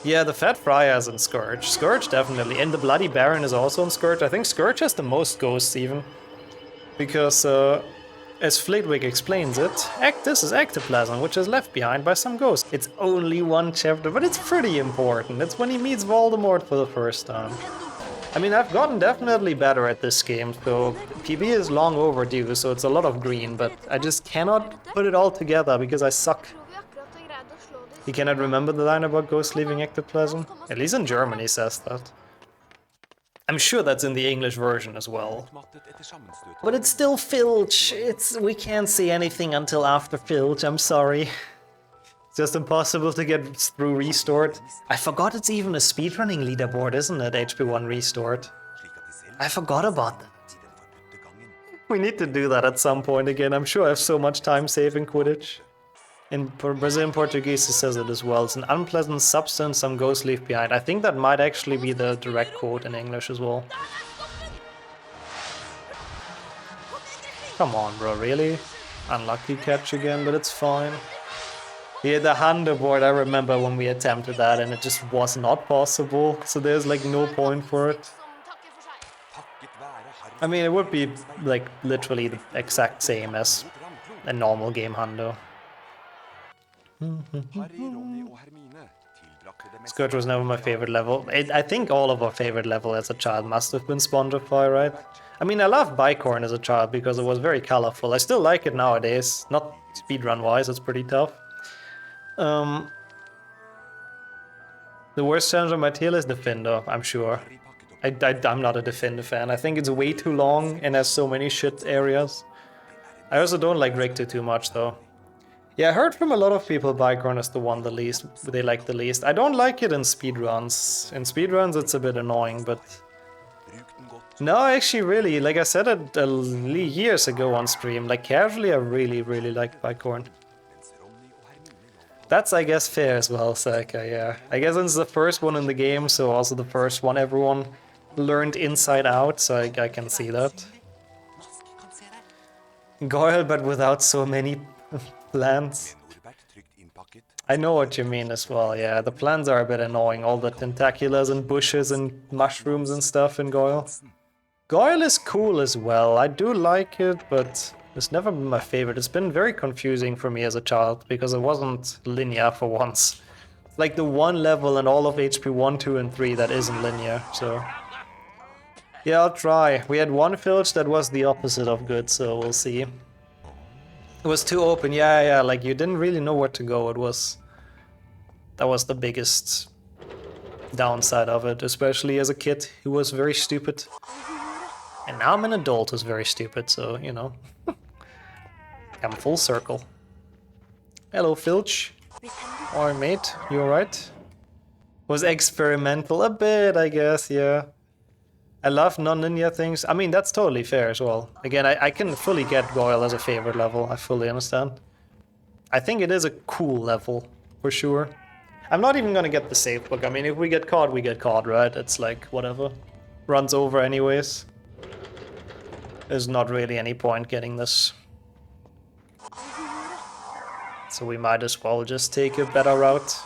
Speaker 1: Yeah, the Fat Friar is in Scourge. Scourge definitely. And the Bloody Baron is also in Scourge. I think Scourge has the most ghosts even. Because, as Flitwick explains it, this is ectoplasm, which is left behind by some ghosts. It's only one chapter, but it's pretty important. It's when he meets Voldemort for the first time. I mean, I've gotten definitely better at this game, so PB is long overdue, so it's a lot of green, but I just cannot put it all together because I suck. He cannot remember the line about ghosts leaving ectoplasm? At least in Germany says that. I'm sure that's in the English version as well. But it's still Filch. We can't see anything until after Filch, I'm sorry. It's just impossible to get through Restored. I forgot it's even a speedrunning leaderboard, isn't it? HP1 Restored. I forgot about that. We need to do that at some point again. I'm sure I have so much time saving Quidditch. In Brazilian Portuguese it says it as well. It's an unpleasant substance some ghosts leave behind. I think that might actually be the direct quote in English as well. Come on, bro, really? Unlucky catch again, but it's fine. Yeah, the Hundo board, I remember when we attempted that and it just was not possible. So there's like no point for it. I mean, it would be like literally the exact same as a normal game Hundo. Scourge was never my favorite level. I think all of our favorite level as a child must have been Spondify, right? I mean, I loved Bicorn as a child because it was very colorful. I still like it nowadays. Not speedrun-wise, it's pretty tough. The worst challenge on my tail is Defender, I'm sure. I'm not a Defender fan. I think it's way too long and has so many shit areas. I also don't like Richter too much, though. Yeah, I heard from a lot of people Bicorn is the one they like the least. I don't like it in speedruns. In speedruns it's a bit annoying, but... No, actually really, like I said it years ago on stream, like casually I really like Bicorn. That's, I guess, fair as well, Saka, yeah. I guess it's the first one in the game, so also the first one everyone learned inside out, so I can see that. Goyle, but without so many plants. I know what you mean as well, yeah. The plants are a bit annoying, all the tentaculars and bushes and mushrooms and stuff in Goyle. Goyle is cool as well, I do like it, but it's never been my favorite. It's been very confusing for me as a child, because it wasn't linear for once. It's like the one level in all of HP 1, 2 and 3 that isn't linear, so... Yeah, I'll try. We had one village that was the opposite of good, so we'll see. It was too open, yeah, like you didn't really know where to go. That was the biggest downside of it, especially as a kid who was very stupid. And now I'm an adult who's very stupid, so, you know. I'm full circle. Hello, Filch. Alright, mate, you alright? Was experimental a bit, I guess, yeah. I love non-linear things. I mean, that's totally fair as well. Again, I can fully get Goyle as a favorite level. I fully understand. I think it is a cool level, for sure. I'm not even gonna get the save book. I mean, if we get caught, we get caught, right? It's like, whatever. Runs over anyways. There's not really any point getting this. So we might as well just take a better route.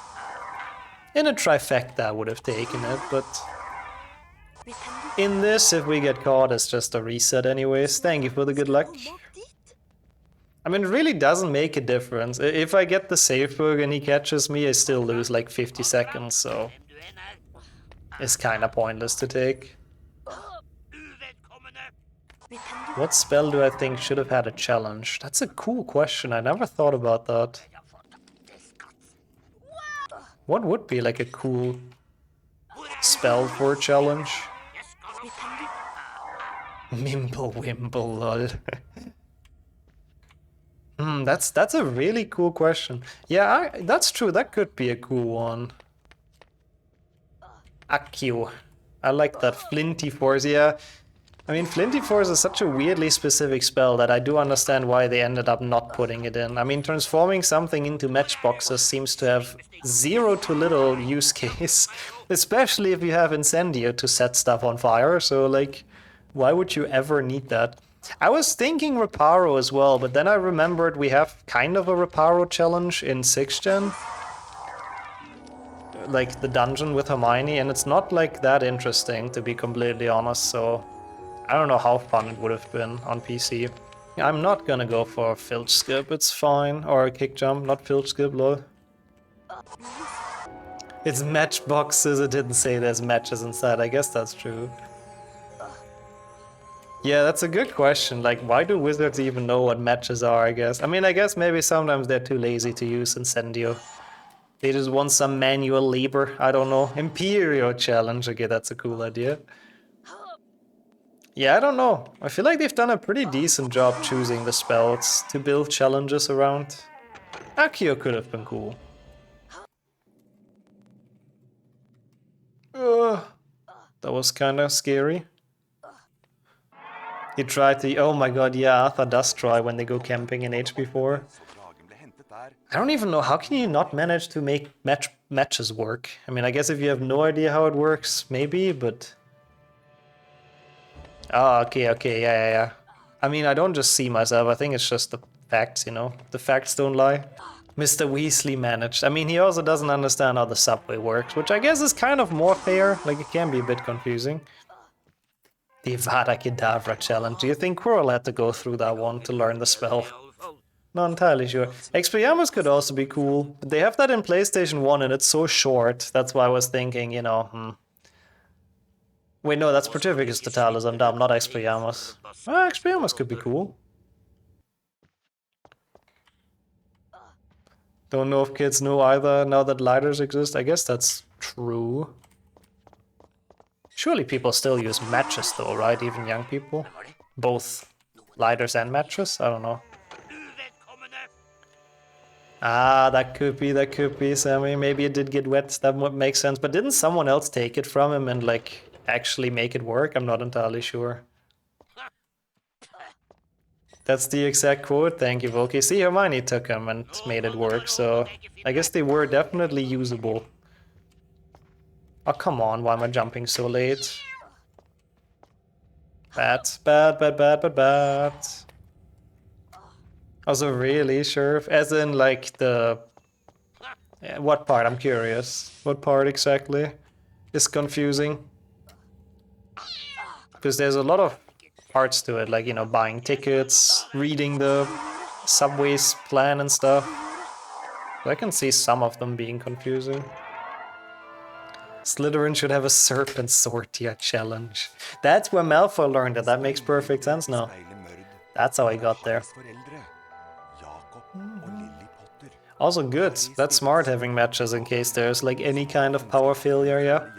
Speaker 1: In a trifecta I would have taken it, but... In this, if we get caught, it's just a reset anyways. Thank you for the good luck. I mean, it really doesn't make a difference. If I get the save bug and he catches me, I still lose like 50 seconds, so... It's kinda pointless to take. What spell do I think should have had a challenge? That's a cool question, I never thought about that. What would be like a cool spell for a challenge? Mimble Wimble, lol. That's a really cool question. Yeah, that's true, that could be a cool one. Accio. I like that. Flinty Force, yeah. I mean, Flinty Force is such a weirdly specific spell that I do understand why they ended up not putting it in. I mean, transforming something into matchboxes seems to have zero to little use case. Especially if you have Incendio to set stuff on fire, so like... Why would you ever need that? I was thinking Reparo as well, but then I remembered we have kind of a Reparo challenge in 6th gen. Like the dungeon with Hermione, and it's not like that interesting, to be completely honest, so... I don't know how fun it would have been on PC. I'm not gonna go for a Filch skip, it's fine. Or a kick jump, not Filch skip, lol. It's matchboxes, it didn't say there's matches inside, I guess that's true. Yeah, that's a good question. Like, why do wizards even know what matches are, I guess? I mean, I guess maybe sometimes they're too lazy to use Incendio. They just want some manual labor, I don't know. Imperio challenge, okay, that's a cool idea. Yeah, I don't know. I feel like they've done a pretty decent job choosing the spells to build challenges around. Accio could have been cool. That was kinda scary. He tried to... Oh my god, yeah, Arthur does try when they go camping in HP4. I don't even know, how can you not manage to make matches work? I mean, I guess if you have no idea how it works, maybe, but... Ah, okay, yeah. I mean, I don't just see myself, I think it's just the facts, you know? The facts don't lie. Mr. Weasley managed. I mean, he also doesn't understand how the subway works, which I guess is kind of more fair, like it can be a bit confusing. The Avada Kedavra challenge. Do you think Quirrell had to go through that one to learn the spell? Not entirely sure. Expelliarmus could also be cool. But they have that in PlayStation 1 and it's so short. That's why I was thinking, you know, Wait, no, that's Protivicus Totalis. I'm dumb, not Expelliarmus. Ah, Expelliarmus could be cool. Don't know if kids know either now that lighters exist. I guess that's true. Surely people still use matches though, right? Even young people? Both lighters and matches? I don't know. Ah, that could be, Sammy. Maybe it did get wet, that would make sense. But didn't someone else take it from him and, like, actually make it work? I'm not entirely sure. That's the exact quote. Thank you, Volky. See, Hermione took them and made it work, so I guess they were definitely usable. Oh, come on, why am I jumping so late? Bad, bad, bad, bad, bad, bad. Also, really, Sheriff? As in, like, the... what part? I'm curious. What part exactly is confusing? Because there's a lot of parts to it, like, you know, buying tickets, reading the subway's plan and stuff. So I can see some of them being confusing. Slytherin should have a serpent sortia challenge. That's where Malfoy learned it. That makes perfect sense now. That's how I got there. Also good. That's smart having matches in case there's like any kind of power failure, yeah.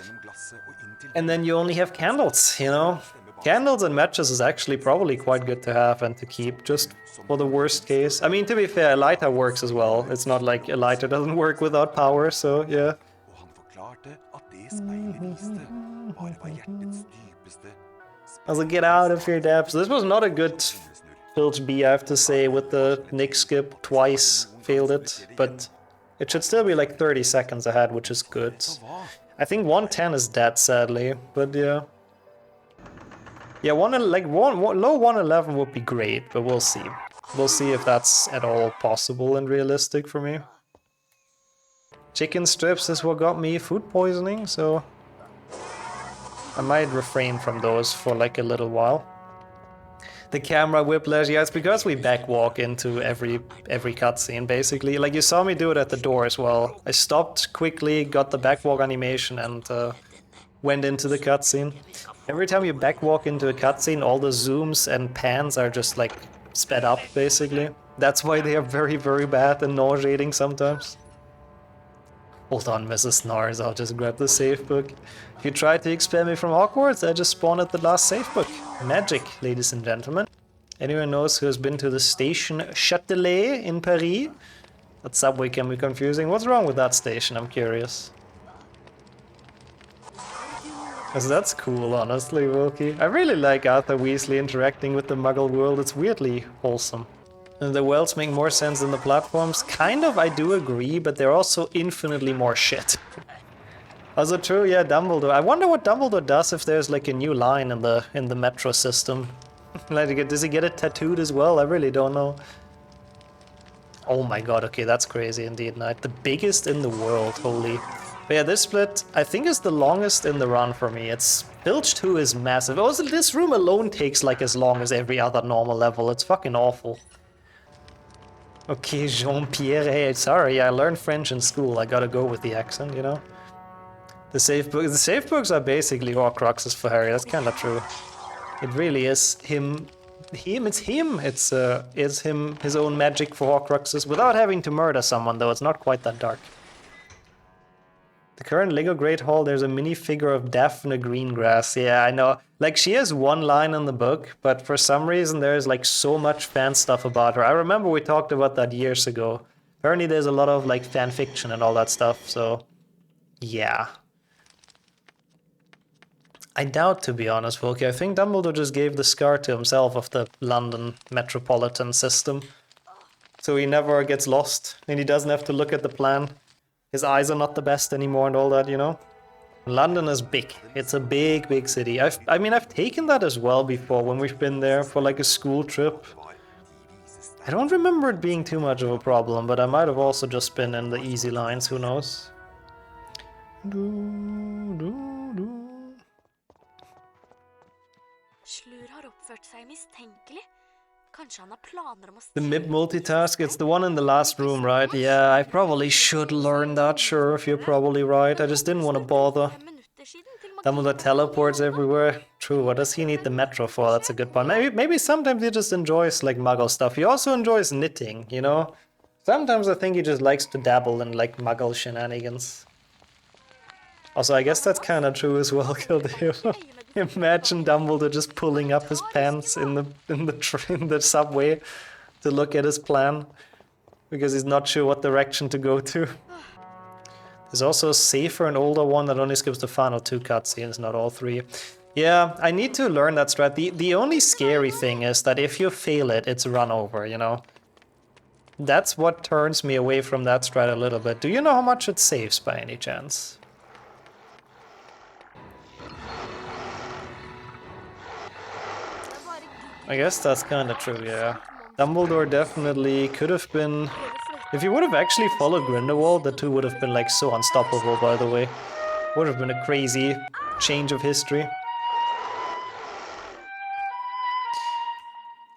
Speaker 1: And then you only have candles, you know? Candles and matches is actually probably quite good to have and to keep, just for the worst case. I mean, to be fair, a lighter works as well. It's not like a lighter doesn't work without power, so yeah. Also, get out of your depths. This was not a good Filch B, I have to say, with the Nick skip twice, failed it, but it should still be like 30 seconds ahead, which is good. I think 110 is dead, sadly, but yeah. Yeah, low 111 would be great, but we'll see. We'll see if that's at all possible and realistic for me. Chicken strips is what got me food poisoning, so I might refrain from those for like a little while. The camera whiplash, yeah, it's because we backwalk into every cutscene, basically. Like, you saw me do it at the door as well. I stopped quickly, got the backwalk animation, and went into the cutscene. Every time you backwalk into a cutscene, all the zooms and pans are just, like, sped up, basically. That's why they are very, very bad and nauseating sometimes. Hold on, Mrs. Snars, I'll just grab the safe book. If you try to expel me from Hogwarts, I just spawned at the last safe book. Magic, ladies and gentlemen. Anyone knows who has been to the station Châtelet in Paris? That subway can be confusing. What's wrong with that station? I'm curious. Because that's cool, honestly, Wilkie. I really like Arthur Weasley interacting with the Muggle world. It's weirdly wholesome. And the worlds make more sense than the platforms. Kind of, I do agree, but they're also infinitely more shit. Also true, yeah, Dumbledore. I wonder what Dumbledore does if there's like a new line in the metro system. Like, does he get it tattooed as well? I really don't know. Oh my god, okay, that's crazy indeed, Knight. The biggest in the world, holy. But yeah, this split, I think, is the longest in the run for me. It's... Filch 2 is massive. Also, this room alone takes like as long as every other normal level. It's fucking awful. Okay, Jean-Pierre, hey, sorry, I learned French in school. I gotta go with the accent, you know? The safe books are basically Horcruxes for Harry, that's kinda true. It really is him. It's him! It's him, his own magic for Horcruxes, without having to murder someone, though. It's not quite that dark. The current LEGO Great Hall, there's a minifigure of Daphne Greengrass. Yeah, I know. Like, she has one line in the book, but for some reason there's like so much fan stuff about her. I remember we talked about that years ago. Apparently there's a lot of like fan fiction and all that stuff, so yeah. I doubt, to be honest, Volky. I think Dumbledore just gave the scar to himself of the London metropolitan system. So he never gets lost, and he doesn't have to look at the plan. His eyes are not the best anymore and all that, you know? London is big. It's a big, big city. I mean, I've taken that as well before when we've been there for like a school trip. I don't remember it being too much of a problem, but I might have also just been in the easy lines, who knows? The MIB multitask, it's the one in the last room, right? Yeah, I probably should learn that, sure, if you're probably right. I just didn't want to bother. Dumbledore teleports everywhere. True, what does he need the metro for? That's a good point. Maybe sometimes he just enjoys, like, Muggle stuff. He also enjoys knitting, you know? Sometimes I think he just likes to dabble in, like, Muggle shenanigans. Also, I guess that's kind of true as well, Kildare. Imagine Dumbledore just pulling up his pants in the subway to look at his plan. because he's not sure what direction to go to. There's also a safer and older one that only skips the final 2 cutscenes, not all 3. Yeah, I need to learn that strat. The only scary thing is that if you fail it, it's run over, you know? That's what turns me away from that strat a little bit. Do you know how much it saves by any chance? I guess that's kind of true, yeah. Dumbledore definitely could have been... If he would have actually followed Grindelwald, the two would have been like so unstoppable, by the way. Would have been a crazy change of history.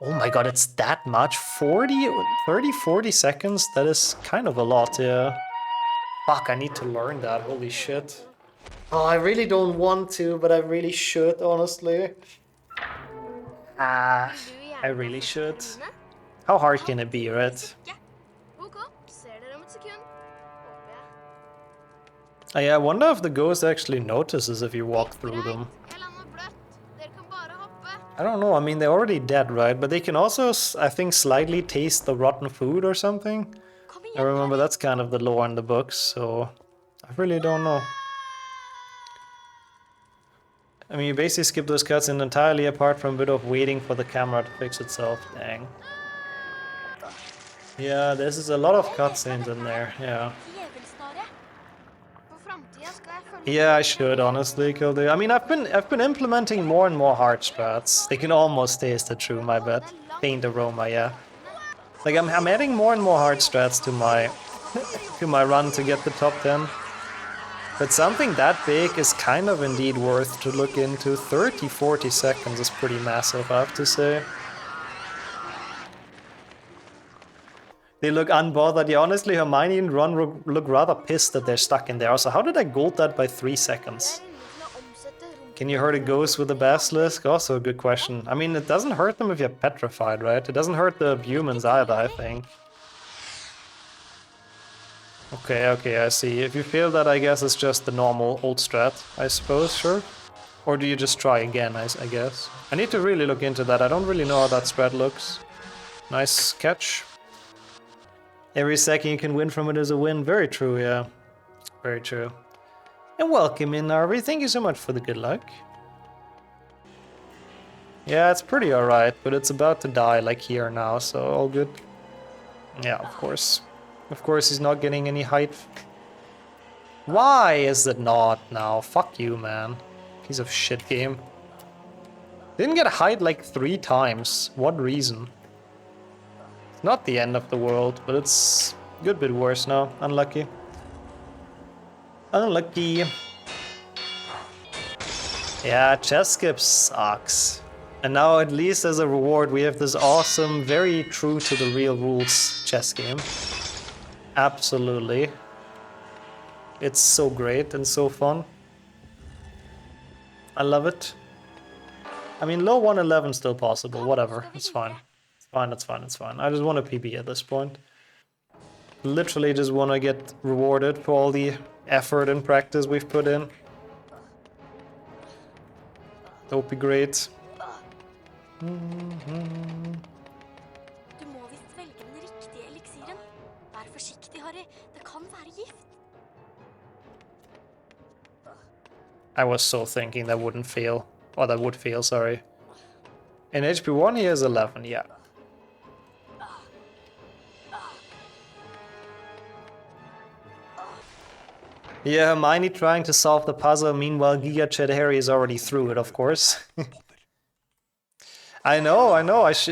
Speaker 1: Oh my god, it's that much? 40 seconds? That is kind of a lot, yeah. Fuck, I need to learn that, holy shit. Oh, I really don't want to, but I really should, honestly. I really should. How hard can it be, right? Yeah, I wonder if the ghost actually notices if you walk through them. I don't know, I mean, they're already dead, right? But they can also, I think, slightly taste the rotten food or something. I remember that's kind of the lore in the books, so I really don't know. I mean, you basically skip those cutscenes entirely apart from a bit of waiting for the camera to fix itself. Dang. Yeah, there's a lot of cutscenes in there, yeah. Yeah, I should honestly kill the. I mean, I've been implementing more and more hard strats. They can almost taste it true, my bet. Faint aroma, yeah. Like I'm adding more and more hard strats to my run to get the top 10. But something that big is kind of indeed worth to look into. 30-40 seconds is pretty massive, I have to say. They look unbothered. Yeah, honestly, Hermione and Ron look rather pissed that they're stuck in there. Also, how did I gold that by 3 seconds? Can you hurt a ghost with a basilisk? Also a good question. I mean, it doesn't hurt them if you're petrified, right? It doesn't hurt the humans either, I think. Okay, I see. If you fail that, I guess it's just the normal old strat, I suppose, sure? Or do you just try again, I guess? I need to really look into that. I don't really know how that strat looks. Nice catch. Every second you can win from it is a win. Very true, yeah. Very true. And welcome in, Narvi. Thank you so much for the good luck. Yeah, it's pretty alright, but it's about to die, like here now, so all good. Yeah, of course. Of course he's not getting any height. Why is it not now? Fuck you, man. Piece of shit game. Didn't get height like 3 times. What reason? It's not the end of the world, but it's a good bit worse now. Unlucky. Unlucky. Yeah, chess skip sucks. And now at least as a reward we have this awesome, very true to the real rules chess game. Absolutely. It's so great and so fun. I love it. I mean, low 111 still possible, whatever, it's fine. It's fine, it's fine, it's fine. I just want a PB at this point. Literally just want to get rewarded for all the effort and practice we've put in. That would be great. I was so thinking that wouldn't fail. Or that would fail, sorry. In HP 1 he has 11, yeah. Yeah, Hermione trying to solve the puzzle, meanwhile Giga Chad Harry is already through it, of course. I know,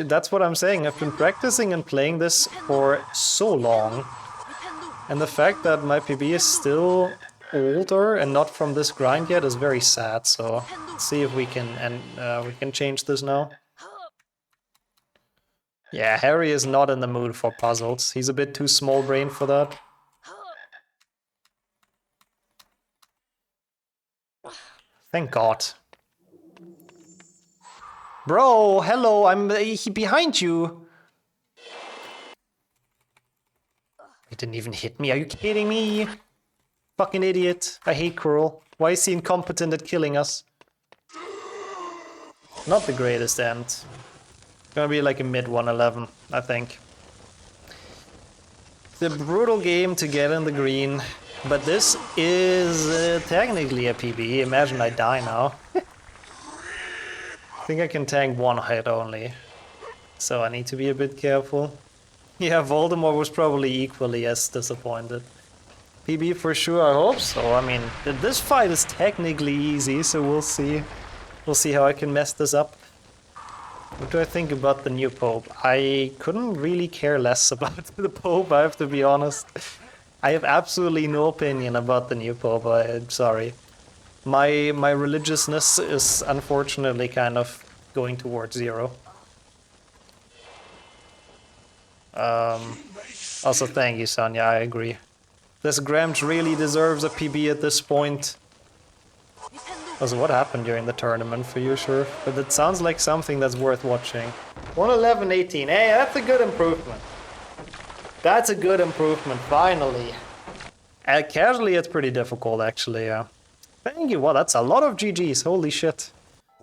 Speaker 1: that's what I'm saying. I've been practicing and playing this for so long. And the fact that my PB is still older and not from this grind yet is very sad, so let's see if we can change this now. Yeah, Harry is not in the mood for puzzles. He's a bit too small-brained for that. Thank God. Bro, hello, I'm behind you. He didn't even hit me, are you kidding me? Fucking idiot. I hate Quirrell. Why is he incompetent at killing us? Not the greatest end. Gonna be like a mid 111, I think. The brutal game to get in the green. But this is technically a PB. Imagine I die now. I think I can tank one hit only. So I need to be a bit careful. Yeah, Voldemort was probably equally as disappointed. PB for sure, I hope so. I mean, this fight is technically easy, so we'll see. We'll see how I can mess this up. What do I think about the new Pope? I couldn't really care less about the Pope, I have to be honest. I have absolutely no opinion about the new Pope, I'm sorry. My religiousness is unfortunately kind of going towards zero. Also thank you, Sonia, I agree. This Gramps really deserves a PB at this point. Also, what happened during the tournament for you, sure? But it sounds like something that's worth watching. 111.18, hey, that's a good improvement. That's a good improvement, finally. Casually, it's pretty difficult, actually, yeah. Thank you, wow, that's a lot of GGs, holy shit.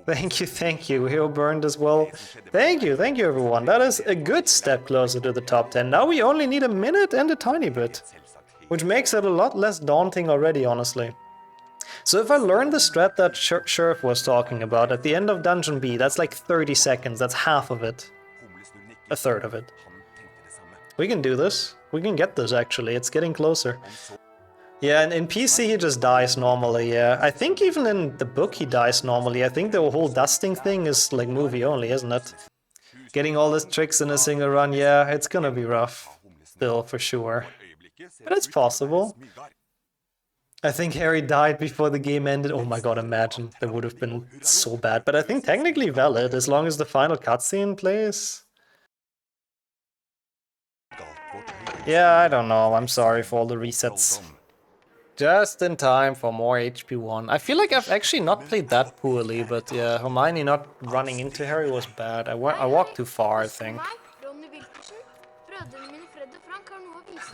Speaker 1: Thank you, Hero Burned as well. Thank you everyone, that is a good step closer to the top 10. Now we only need a minute and a tiny bit. Which makes it a lot less daunting already, honestly. So if I learn the strat that Sheriff was talking about at the end of Dungeon B, that's like 30 seconds, that's half of it. A third of it. We can do this. We can get this, actually, it's getting closer. Yeah, and in PC he just dies normally, yeah. I think even in the book he dies normally. I think the whole dusting thing is like movie only, isn't it? Getting all these tricks in a single run, yeah, it's gonna be rough. Still, for sure. But it's possible. I think Harry died before the game ended. Oh my god, imagine. That would have been so bad. But I think technically valid, as long as the final cutscene plays. Yeah, I don't know. I'm sorry for all the resets. Just in time for more HP1. I feel like I've actually not played that poorly, but yeah, Hermione not running into Harry was bad. I walked too far, I think.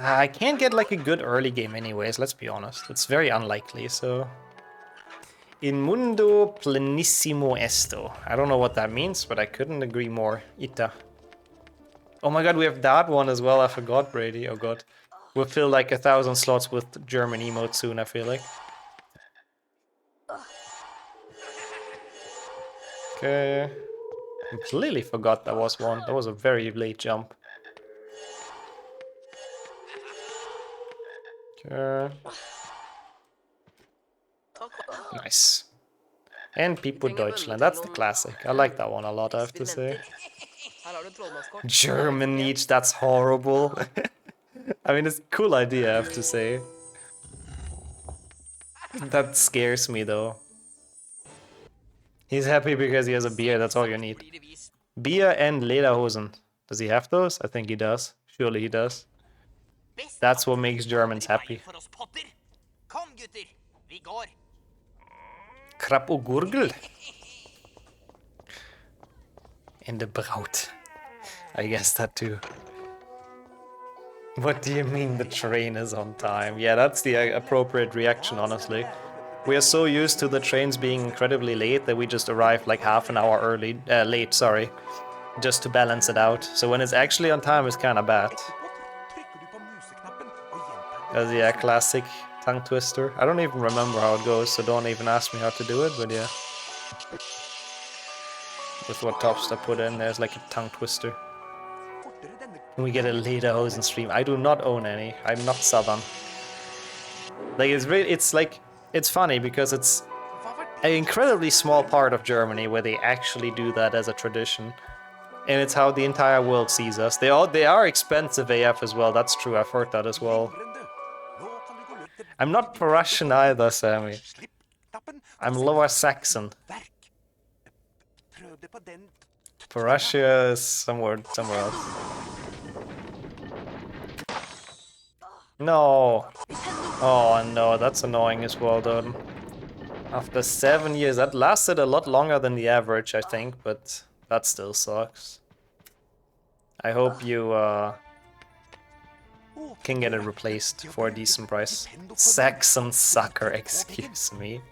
Speaker 1: I can't get like a good early game anyways, let's be honest. It's very unlikely, so... In mundo plenissimo esto. I don't know what that means, but I couldn't agree more. Ita. Oh my god, we have that one as well, I forgot, Brady. Oh god. We'll fill like 1,000 slots with German emotes soon, I feel like. Okay. Completely forgot that was one. That was a very late jump. Okay. Nice. And Pipo Deutschland, that's the classic. I like that one a lot, I have to say. German niche, that's horrible. I mean, it's a cool idea, I have to say. That scares me, though. He's happy because he has a beer, that's all you need. Beer and Lederhosen. Does he have those? I think he does. Surely he does. That's what makes Germans happy. Krab og Gurgel. And the Braut. I guess that too. What do you mean the train is on time? Yeah, that's the appropriate reaction, honestly. We are so used to the trains being incredibly late that we just arrive like half an hour late, sorry. Just to balance it out. So when it's actually on time, it's kind of bad. Yeah, classic tongue twister. I don't even remember how it goes, so don't even ask me how to do it, but yeah. With what tops I put in, there's like a tongue twister. Can we get a Lederhosen stream? I do not own any. I'm not Southern. Like, it's funny because it's an incredibly small part of Germany where they actually do that as a tradition. And it's how the entire world sees us. They are expensive AF as well, that's true, I've heard that as well. I'm not Prussian either, Sammy. I'm Lower Saxon. Prussia is somewhere else. No. Oh no, that's annoying as well, dude. After 7 years, that lasted a lot longer than the average, I think, but that still sucks. I hope you can get it replaced for a decent price. Saxon sucker, excuse me.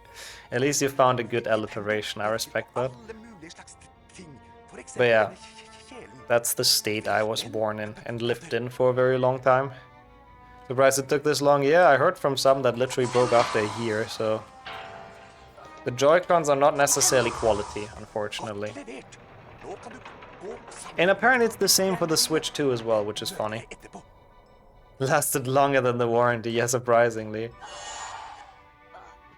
Speaker 1: At least you found a good alliteration, I respect that. But yeah, that's the state I was born in and lived in for a very long time. Surprised it took this long. Yeah, I heard from some that literally broke after a year, so... The Joy-Cons are not necessarily quality, unfortunately. And apparently it's the same for the Switch too as well, which is funny. Lasted longer than the warranty, yeah, surprisingly.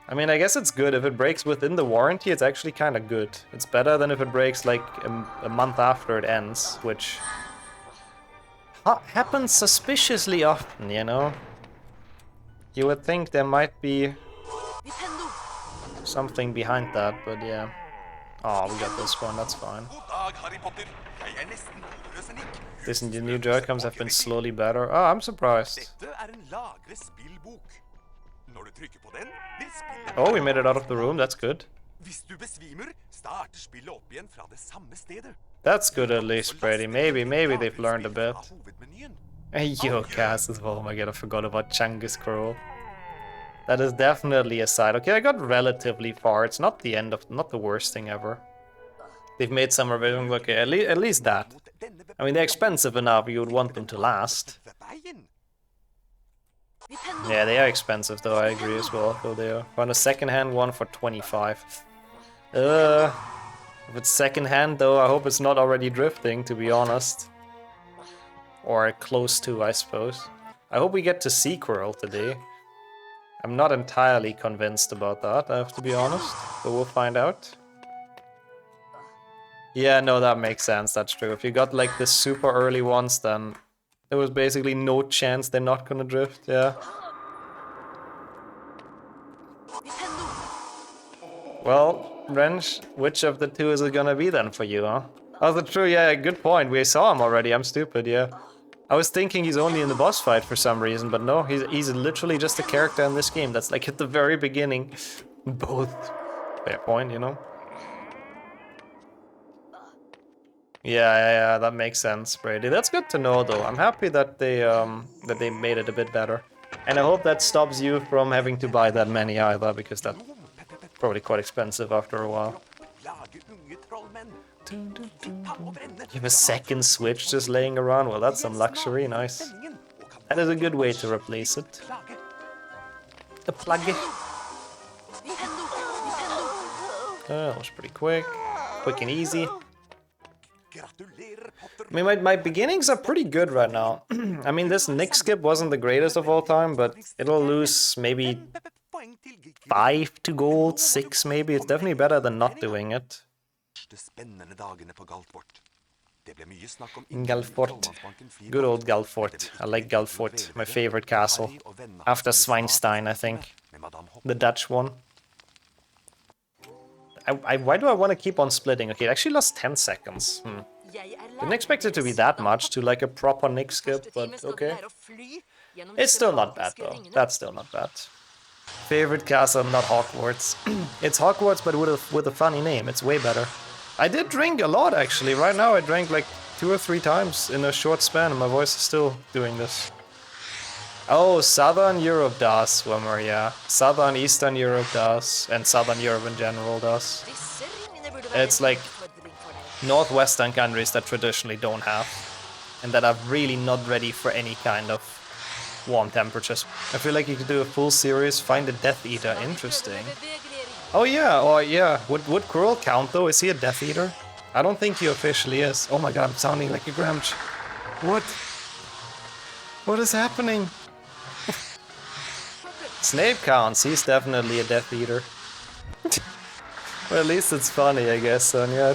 Speaker 1: I mean, I guess it's good. If it breaks within the warranty, it's actually kind of good. It's better than if it breaks like a month after it ends, which happens suspiciously often, you know? You would think there might be something behind that, but yeah. Oh, we got this one, that's fine. The new Joy-Cons have been slowly better. Oh, I'm surprised. Oh, we made it out of the room, that's good. That's good at least, Brady. Maybe they've learned a bit. Hey, yo, Cass as well. Oh my god, I forgot about Chungus Scroll. That is definitely a side. Okay, I got relatively far. It's not the end of, not the worst thing ever. They've made some revisions. Okay, at least that. I mean, they're expensive enough. You would want them to last. Yeah, they are expensive though. I agree as well. Though they are. Found a second-hand one for 25. If it's second-hand though, I hope it's not already drifting. To be honest. Or close to, I suppose. I hope we get to see Quirrell today. I'm not entirely convinced about that, I have to be honest, but we'll find out. Yeah, no, that makes sense, that's true. If you got like the super early ones, then there was basically no chance they're not gonna drift, yeah. Well, Wrench, which of the two is it gonna be then for you, huh? Oh, that's true, yeah, good point. We saw him already, I'm stupid, yeah. I was thinking he's only in the boss fight for some reason, but no, he's literally just a character in this game that's like at the very beginning. Both. Fair point, you know? Yeah, that makes sense, Brady. That's good to know, though. I'm happy that they made it a bit better. And I hope that stops you from having to buy that many either, because that's probably quite expensive after a while. You have a second Switch just laying around? Well, that's some luxury, nice. That is a good way to replace it. A plug. That was pretty quick. Quick and easy. I mean, my beginnings are pretty good right now. I mean, this Nick skip wasn't the greatest of all time, but it'll lose maybe 5 to gold, 6 maybe. It's definitely better than not doing it. Galfort. Good old Galfort. I like Galfort. My favorite castle. After Swinestein, I think. The Dutch one. Why do I want to keep on splitting? Okay, it actually lost 10 seconds. Didn't expect it to be that much to like a proper Nick skip, but okay. It's still not bad though. That's still not bad. Favorite castle, not Hogwarts. It's Hogwarts, but with a funny name. It's way better. I did drink a lot actually. Right now I drank like 2 or 3 times in a short span, and my voice is still doing this. Oh, Southern Europe does, Swimmer, yeah. Southern, Eastern Europe does, and Southern Europe in general does. It's like Northwestern countries that traditionally don't have, and that are really not ready for any kind of warm temperatures. I feel like you could do a full series, find a Death Eater, interesting. Oh yeah, or yeah, would Quirrell count though? Is he a Death Eater? I don't think he officially is. Oh my god, I'm sounding like a Gramch. What? What is happening? Snape counts, he's definitely a Death Eater. Well, at least it's funny, I guess, son. Yeah,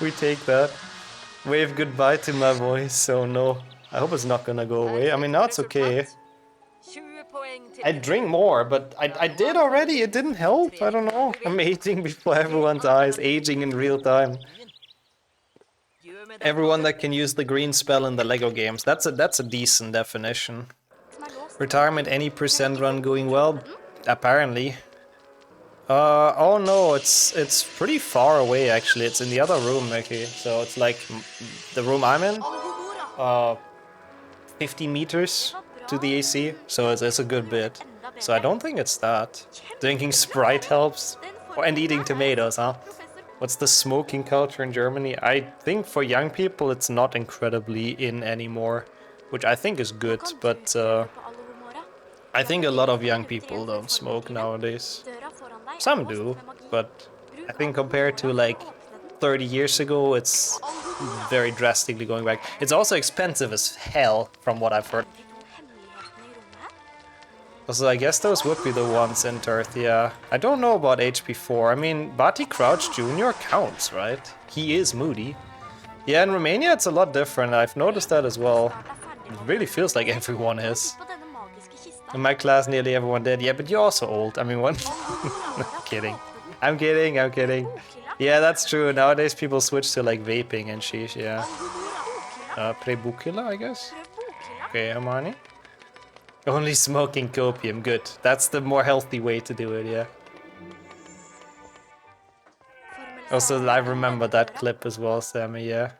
Speaker 1: we take that. Wave goodbye to my voice, oh no. I hope it's not gonna go away. I mean, now it's okay. I'd drink more, but I did already, it didn't help, I don't know. I'm aging before everyone dies, aging in real time. Everyone that can use the green spell in the Lego games, that's a decent definition. Retirement, any percent run going well? Apparently. Oh no, it's pretty far away actually, it's in the other room, okay, so it's like the room I'm in, 50 meters to the AC, so it's a good bit. So I don't think it's that. Drinking Sprite helps, and eating tomatoes, huh? What's the smoking culture in Germany? I think for young people it's not incredibly in anymore, which I think is good, but I think a lot of young people don't smoke nowadays. Some do, but I think compared to like 30 years ago, it's very drastically going back. It's also expensive as hell, from what I've heard. So I guess those would be the ones in Terthia. I don't know about HP4. I mean, Barty Crouch Jr. counts, right? He is moody. Yeah, in Romania it's a lot different. I've noticed that as well. It really feels like everyone is. In my class, nearly everyone did. Yeah, but you're also old. I mean, what? Kidding. I'm kidding, I'm kidding. Yeah, that's true. Nowadays people switch to like vaping and sheesh, yeah. Prebukula, I guess? Okay, Hermione. Only smoking copium, good. That's the more healthy way to do it, yeah. Also, I remember that clip as well, Sammy, yeah.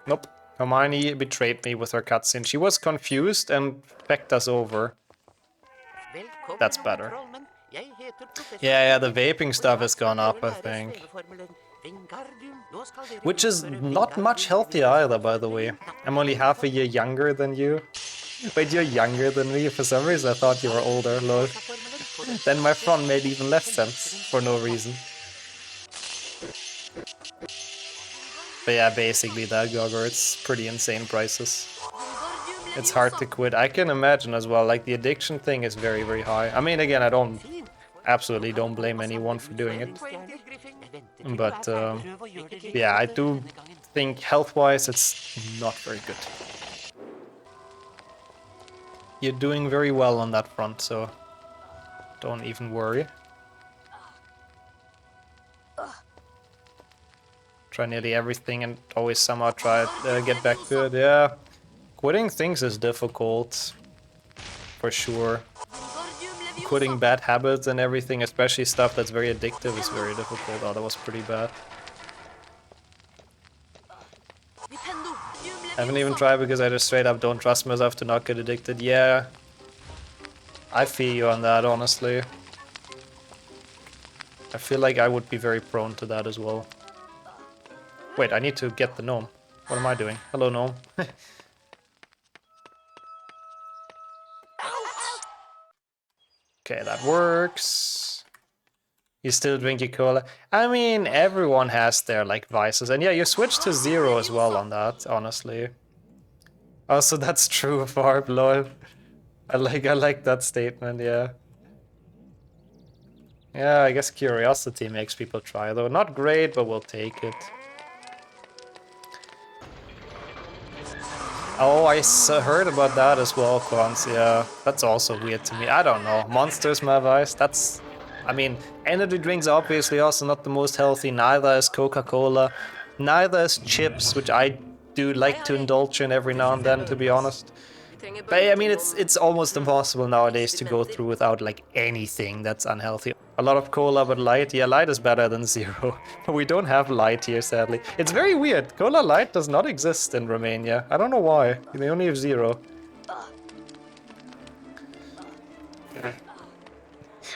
Speaker 1: Nope. Hermione betrayed me with her cutscene. She was confused and pecked us over. That's better. Yeah, the vaping stuff has gone up, I think. Which is not much healthier either, by the way. I'm only half a year younger than you. Wait, you're younger than me? For some reason I thought you were older, lol. Then my front made even less sense, for no reason. But yeah, basically that, Gogger, it's pretty insane prices. It's hard to quit. I can imagine as well, like the addiction thing is very, very high. I mean, again, absolutely don't blame anyone for doing it. But yeah, I do think health-wise it's not very good. You're doing very well on that front, so don't even worry. Try nearly everything and always somehow try to get back to it. Yeah, quitting things is difficult, for sure. Quitting bad habits and everything, especially stuff that's very addictive, is very difficult. Oh, that was pretty bad. I haven't even tried because I just straight up don't trust myself to not get addicted. Yeah, I feel you on that, honestly. I feel like I would be very prone to that as well. Wait, I need to get the gnome. What am I doing? Hello, gnome. Okay, that works. You still drink your cola? I mean, everyone has their, like, vices. And yeah, you switch to 0 as well on that, honestly. Also, that's true, Farb, lol. I like that statement, yeah. Yeah, I guess curiosity makes people try, though. Not great, but we'll take it. Oh, I heard about that as well, Quans, yeah. That's also weird to me. I don't know. Monsters, my vice, that's... I mean, energy drinks are obviously also not the most healthy. Neither is Coca-Cola. Neither is chips, which I do like to indulge in every now and then, to be honest. But I mean, it's almost impossible nowadays to go through without like anything that's unhealthy. A lot of cola, but light. Yeah, light is better than 0. But we don't have light here, sadly. It's very weird. Cola light does not exist in Romania. I don't know why. They only have 0.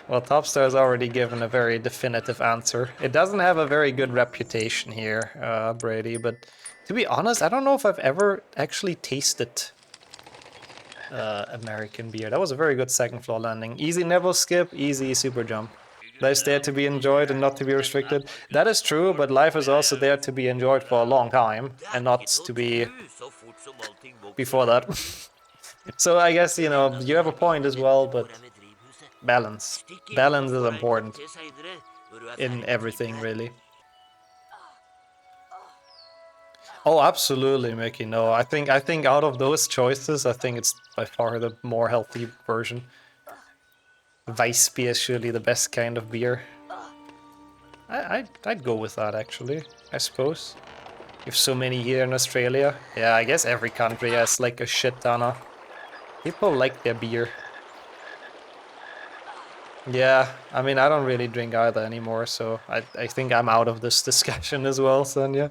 Speaker 1: Well, Topstar has already given a very definitive answer. It doesn't have a very good reputation here, Brady, but to be honest, I don't know if I've ever actually tasted American beer. That was a very good second floor landing. Easy Neville skip, easy super jump. Life is there to be enjoyed and not to be restricted. That is true, but life is also there to be enjoyed for a long time and not to be before that. So I guess, you know, you have a point as well, but balance. Balance is important in everything, really. Oh, absolutely, Mickey. No, I think out of those choices, I think it's by far the more healthy version. Weiss beer is surely the best kind of beer. I'd go with that, actually, I suppose. If so many here in Australia. Yeah, I guess every country has like a shit ton of... People like their beer. Yeah, I mean, I don't really drink either anymore, so I think I'm out of this discussion as well, Sonia.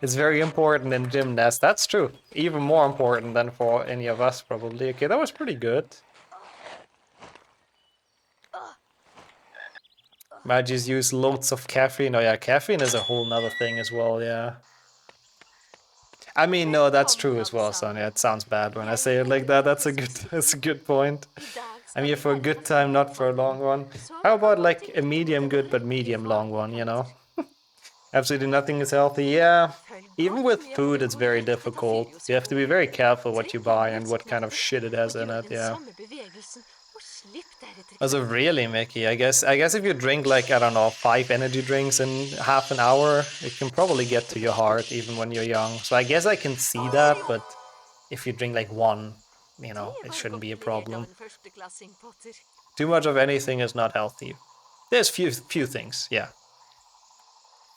Speaker 1: It's very important in gymnast. That's true. Even more important than for any of us, probably. Okay, that was pretty good. Might just use loads of caffeine. Oh yeah, caffeine is a whole nother thing as well, yeah. I mean, no, that's true as well, Sonia. It sounds bad when I say it like that. That's a good point. I'm here for a good time, not for a long one. How about like a medium good but medium long one, you know? Absolutely nothing is healthy. Yeah, even with food, it's very difficult. You have to be very careful what you buy and what kind of shit it has in it, yeah. Also, really, Mickey, I guess if you drink like, I don't know, 5 energy drinks in half an hour, it can probably get to your heart even when you're young. So I guess I can see that, but if you drink like 1, you know, it shouldn't be a problem. Too much of anything is not healthy. There's few things, yeah.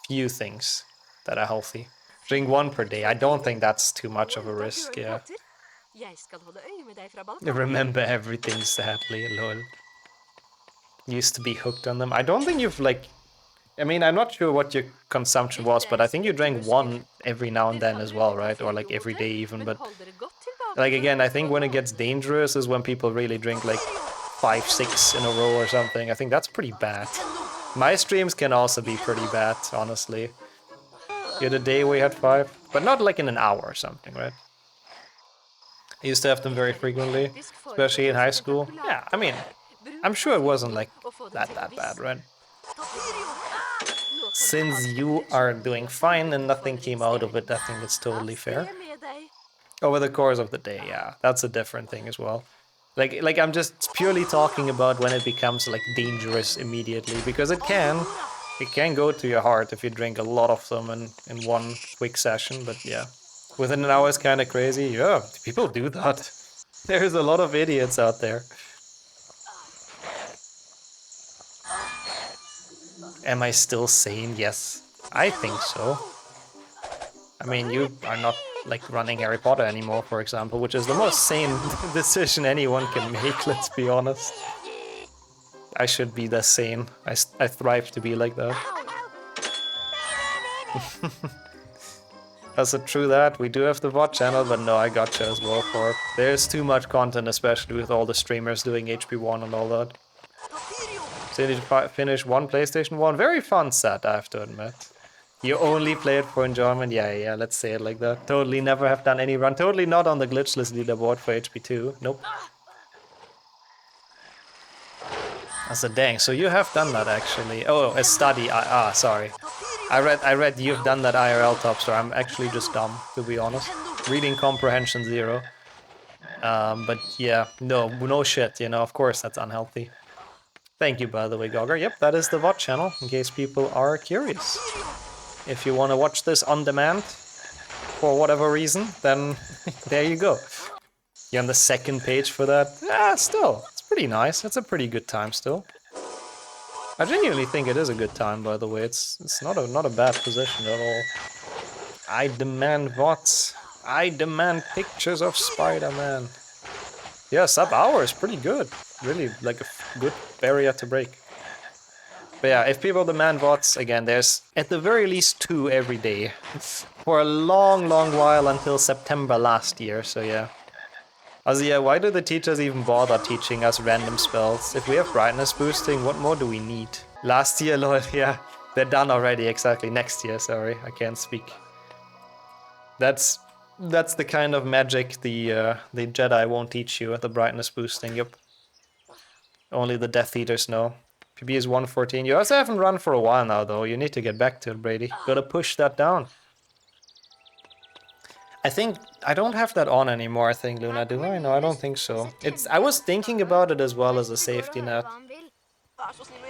Speaker 1: Few things that are healthy. Drink 1 per day. I don't think that's too much of a risk, yeah. Remember everything, sadly, lol. Used to be hooked on them. I don't think you've like... I mean, I'm not sure what your consumption was, but I think you drank 1 every now and then as well, right? Or like every day even, but... Like again, I think when it gets dangerous is when people really drink like 5, 6 in a row or something. I think that's pretty bad. My streams can also be pretty bad, honestly. You had a day where you had 5, but not like in an hour or something, right? I used to have them very frequently, especially in high school. Yeah, I mean, I'm sure it wasn't like that bad, right? Since you are doing fine and nothing came out of it, I think it's totally fair. Over the course of the day, yeah, that's a different thing as well. Like I'm just purely talking about when it becomes like dangerous immediately, because it can go to your heart if you drink a lot of them in one quick session, but yeah. Within an hour is kind of crazy. Yeah, people do that. There's a lot of idiots out there. Am I still sane? Yes, I think so. I mean, you are not like running Harry Potter anymore, for example, which is the most sane decision anyone can make, let's be honest. I should be that sane. I thrive to be like that. Is it true that? We do have the VOD channel, but no, I gotcha as well for it. There's too much content, especially with all the streamers doing HP1 and all that. So you need to finish 1 PlayStation 1. Very fun set, I have to admit. You only play it for enjoyment? Yeah, let's say it like that. Totally never have done any run. Totally not on the glitchless leaderboard for HP2. Nope. That's a dang. So you have done that actually. Oh, a study. Sorry. I read you've done that IRL top store. I'm actually just dumb, to be honest. Reading comprehension 0. But yeah, no shit, you know, of course that's unhealthy. Thank you, by the way, Gogger. Yep, that is the VOD channel, in case people are curious. If you want to watch this on demand, for whatever reason, then there you go. You're on the 2nd page for that. Yeah, still, it's pretty nice. It's a pretty good time still. I genuinely think it is a good time, by the way. It's not a bad position at all. I demand VODs. I demand pictures of Spider-Man. Yeah, sub-hour is pretty good. Really, like a good barrier to break. But yeah, if people demand VODs, again, there's at the very least 2 every day. For a long while until September last year, so yeah. Also yeah, why do the teachers even bother teaching us random spells? If we have brightness boosting, what more do we need? Last year, Lord, yeah, they're done already, exactly. Next year, sorry, I can't speak. That's the kind of magic the Jedi won't teach you, the brightness boosting, yep. Only the Death Eaters know. PB is 114. You also haven't run for a while now, though. You need to get back to it, Brady. Gotta push that down. I think I don't have that on anymore, I think, Luna. Do I? No, I don't think so. I was thinking about it as well as a safety net.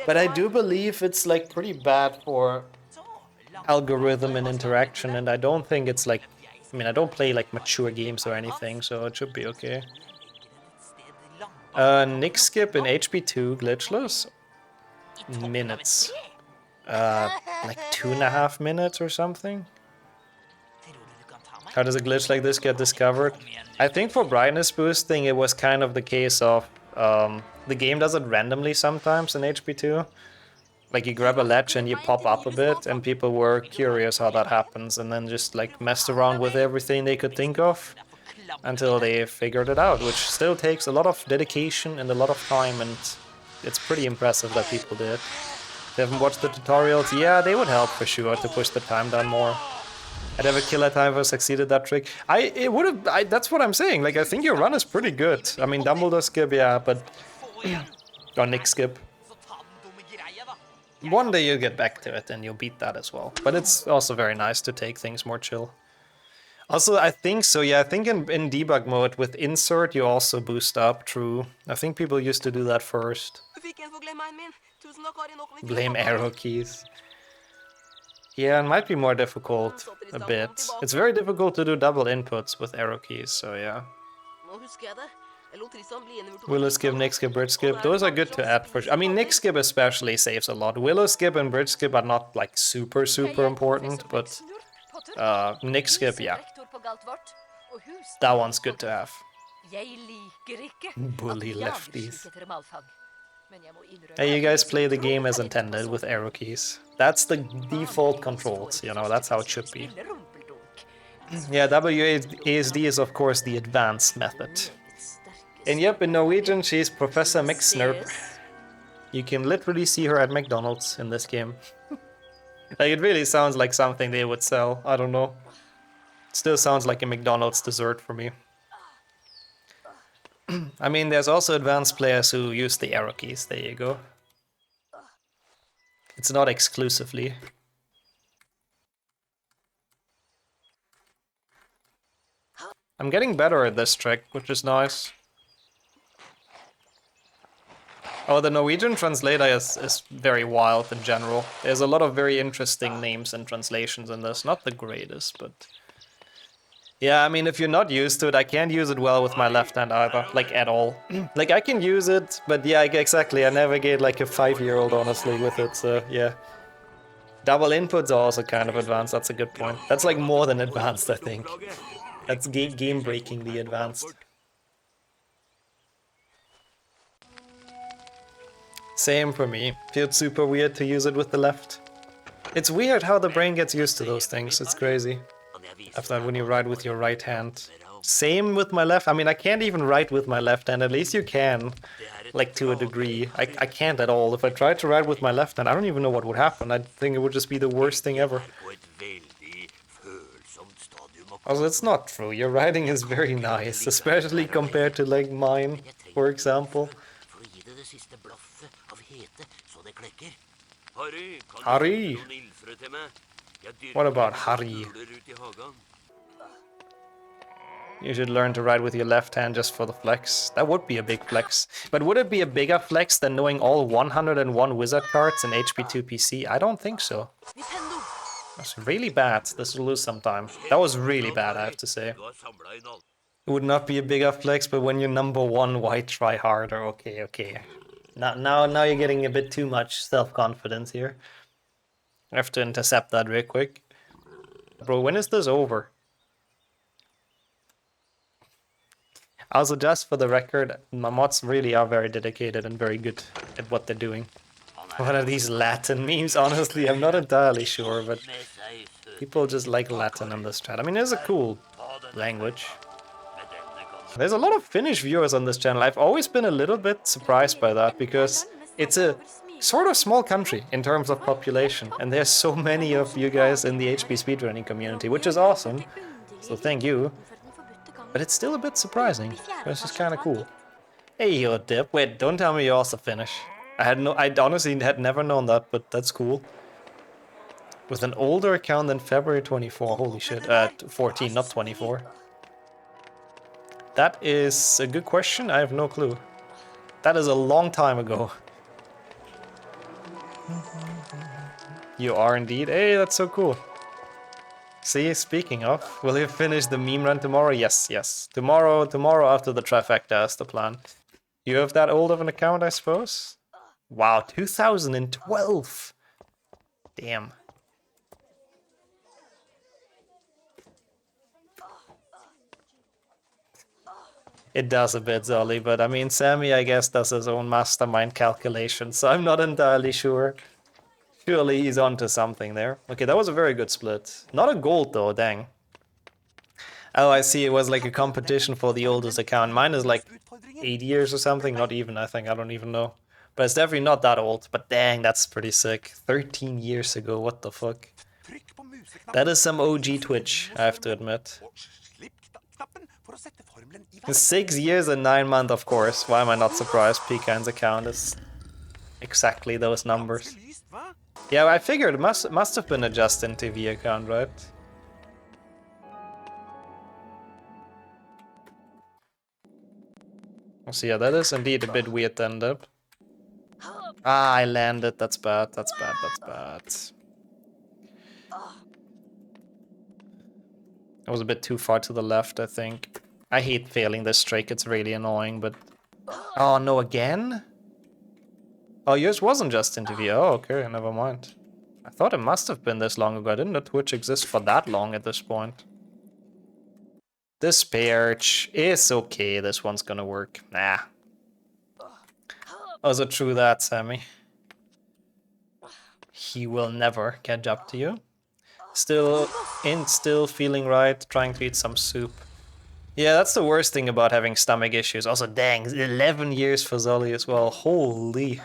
Speaker 1: But I do believe it's like pretty bad for algorithm and interaction, and I don't think it's like... I mean, I don't play like mature games or anything, so it should be okay. Nick skip in HP2 glitchless? Minutes. Like 2.5 minutes or something? How does a glitch like this get discovered? I think for brightness boosting it was kind of the case of the game does it randomly sometimes in HP2. Like you grab a ledge and you pop up a bit, and people were curious how that happens, and then just like messed around with everything they could think of until they figured it out, which still takes a lot of dedication and a lot of time, and it's pretty impressive that people did. If they haven't watched the tutorials, yeah, they would help for sure to push the time down more. I'd have a killer time if I succeeded that trick. It would have. That's what I'm saying. Like, I think your run is pretty good. I mean, Dumbledore skip, yeah, but or Nick skip. One day you'll get back to it and you'll beat that as well. But it's also very nice to take things more chill. Also, I think so. Yeah, I think in debug mode with insert you also boost up. True. I think people used to do that first. Blame arrow keys. Yeah, it might be more difficult a bit. It's very difficult to do double inputs with arrow keys, so yeah. Willow skip, Nick skip, bridge skip, those are good to add for sure. I mean, Nick skip especially saves a lot. Willow skip and bridge skip are not like super important, but Nick skip, yeah. That one's good to have. Bully lefties. Hey, you guys play the game as intended with arrow keys. That's the default controls, you know, that's how it should be. Yeah, WASD is of course the advanced method. And yep, in Norwegian she's Professor McSnurp. You can literally see her at McDonald's in this game. Like, it really sounds like something they would sell, I don't know. It still sounds like a McDonald's dessert for me. I mean, there's also advanced players who use the arrow keys, there you go. It's not exclusively. I'm getting better at this trick, which is nice. Oh, the Norwegian translator is very wild in general. There's a lot of very interesting names and translations in this. Not the greatest, but... Yeah, I mean, if you're not used to it, I can't use it well with my left hand either, like at all. Like, I can use it, but yeah, exactly, I navigate like a 5-year-old honestly with it, so yeah. Double inputs are also kind of advanced, that's a good point. That's like more than advanced, I think. That's game-breakingly advanced. Same for me. Feels super weird to use it with the left. It's weird how the brain gets used to those things, it's crazy. After when you write with your right hand. Same with my left. I mean, I can't even write with my left hand. At least you can, like to a degree. I can't at all. If I tried to write with my left hand, I don't even know what would happen. I think it would just be the worst thing ever. Also, it's not true. Your writing is very nice, especially compared to like mine, for example. Harry! What about Harry? You should learn to write with your left hand just for the flex. That would be a big flex. But would it be a bigger flex than knowing all 101 wizard cards in HP2 PC? I don't think so. That's really bad. This will lose some time. That was really bad, I have to say. It would not be a bigger flex, but when you're #1, why try harder? Okay. Now you're getting a bit too much self-confidence here. I have to intercept that real quick. Bro, when is this over? Also, just for the record, my mods really are very dedicated and very good at what they're doing. What are these Latin memes? Honestly, I'm not entirely sure, but people just like Latin in this chat. I mean, it's a cool language. There's a lot of Finnish viewers on this channel. I've always been a little bit surprised by that, because it's a sort of small country in terms of population, and there's so many of you guys in the HP speedrunning community, which is awesome, so thank you. But it's still a bit surprising. This is kind of cool. Hey, yo, Dip. Wait, don't tell me you're also Finnish. I honestly had never known that, but that's cool. With an older account than February 24. Holy shit. 14, not 24. That is a good question. I have no clue. That is a long time ago. You are indeed. Hey, that's so cool. See, speaking of, will you finish the meme run tomorrow? Yes. Tomorrow after the trifecta is the plan. You have that old of an account, I suppose? Wow, 2012! Damn. It does a bit, Zolly, but I mean, Sammy, I guess, does his own mastermind calculation, so I'm not entirely sure. Surely he's onto something there. Okay, that was a very good split. Not a gold though, dang. Oh, I see, it was like a competition for the oldest account. Mine is like 8 years or something, not even, I think, I don't even know. But it's definitely not that old, but dang, that's pretty sick. 13 years ago, what the fuck. That is some OG Twitch, I have to admit. 6 years and 9 months, of course. Why am I not surprised? Pecan's account is exactly those numbers. Yeah, I figured it must have been a Justin TV account, right? So yeah, that is indeed a bit weird then, Deb. Ah, I landed. That's bad. That's bad. That's bad. I was a bit too far to the left, I think. I hate failing this trick. It's really annoying, but... Oh, no, again? Oh, yours wasn't just interview. Oh, okay, never mind. I thought it must have been this long ago. Didn't the Twitch exist for that long at this point? This perch is okay. This one's gonna work. Nah. Also true that, Sammy. He will never catch up to you. Still feeling right, trying to eat some soup. Yeah, that's the worst thing about having stomach issues. Also, dang, 11 years for Zolly as well. Holy.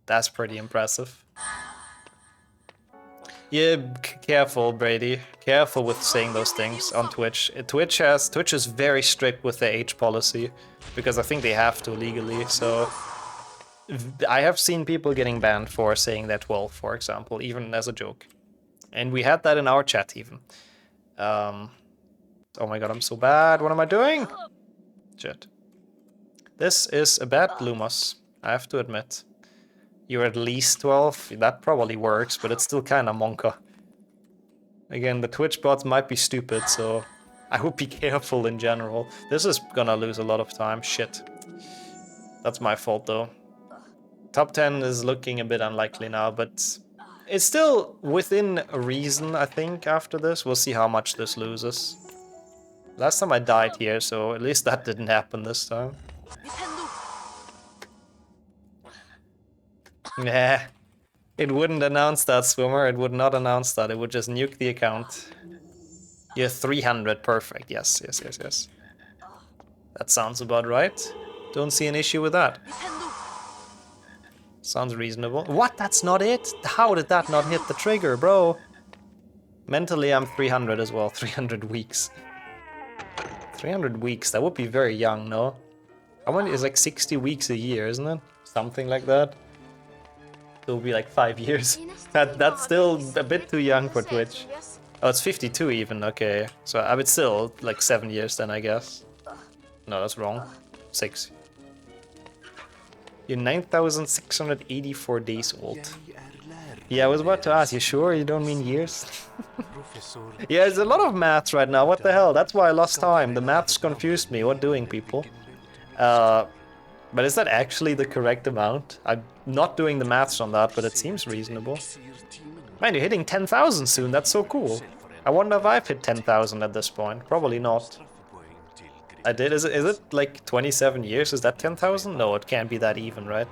Speaker 1: That's pretty impressive. Yeah, careful, Brady. Careful with saying those things on Twitch. Twitch is very strict with their age policy, because I think they have to legally, so... I have seen people getting banned for saying they're 12, for example, even as a joke. And we had that in our chat, even. Oh my god, I'm so bad. What am I doing? Shit. This is a bad Lumos, I have to admit. You're at least 12. That probably works, but it's still kind of monka. Again, the Twitch bots might be stupid, so I would be careful in general. This is gonna lose a lot of time. Shit. That's my fault, though. Top 10 is looking a bit unlikely now, but it's still within reason, I think, after this. We'll see how much this loses. Last time I died here, so at least that didn't happen this time. Yeah, it wouldn't announce that, Swimmer. It would not announce that. It would just nuke the account. You're 300, perfect. Yes, yes, yes, yes. That sounds about right. Don't see an issue with that. Sounds reasonable. What? That's not it? How did that not hit the trigger, bro? Mentally, I'm 300 as well. 300 weeks. 300 weeks. That would be very young, no? How many? It's like 60 weeks a year, isn't it? Something like that. It will be like 5 years. That's still a bit too young for Twitch. Oh, it's 52 even. Okay. So I would still like 7 years then, I guess. No, that's wrong. 6. You're 9,684 days old. Yeah, I was about to ask, you sure you don't mean years? Yeah, there's a lot of maths right now, what the hell? That's why I lost time. The maths confused me. What doing, people? But is that actually the correct amount? I'm not doing the maths on that, but it seems reasonable. Man, you're hitting 10,000 soon. That's so cool. I wonder if I've hit 10,000 at this point. Probably not. I did. Is it like 27 years? Is that 10,000? No, it can't be that even, right?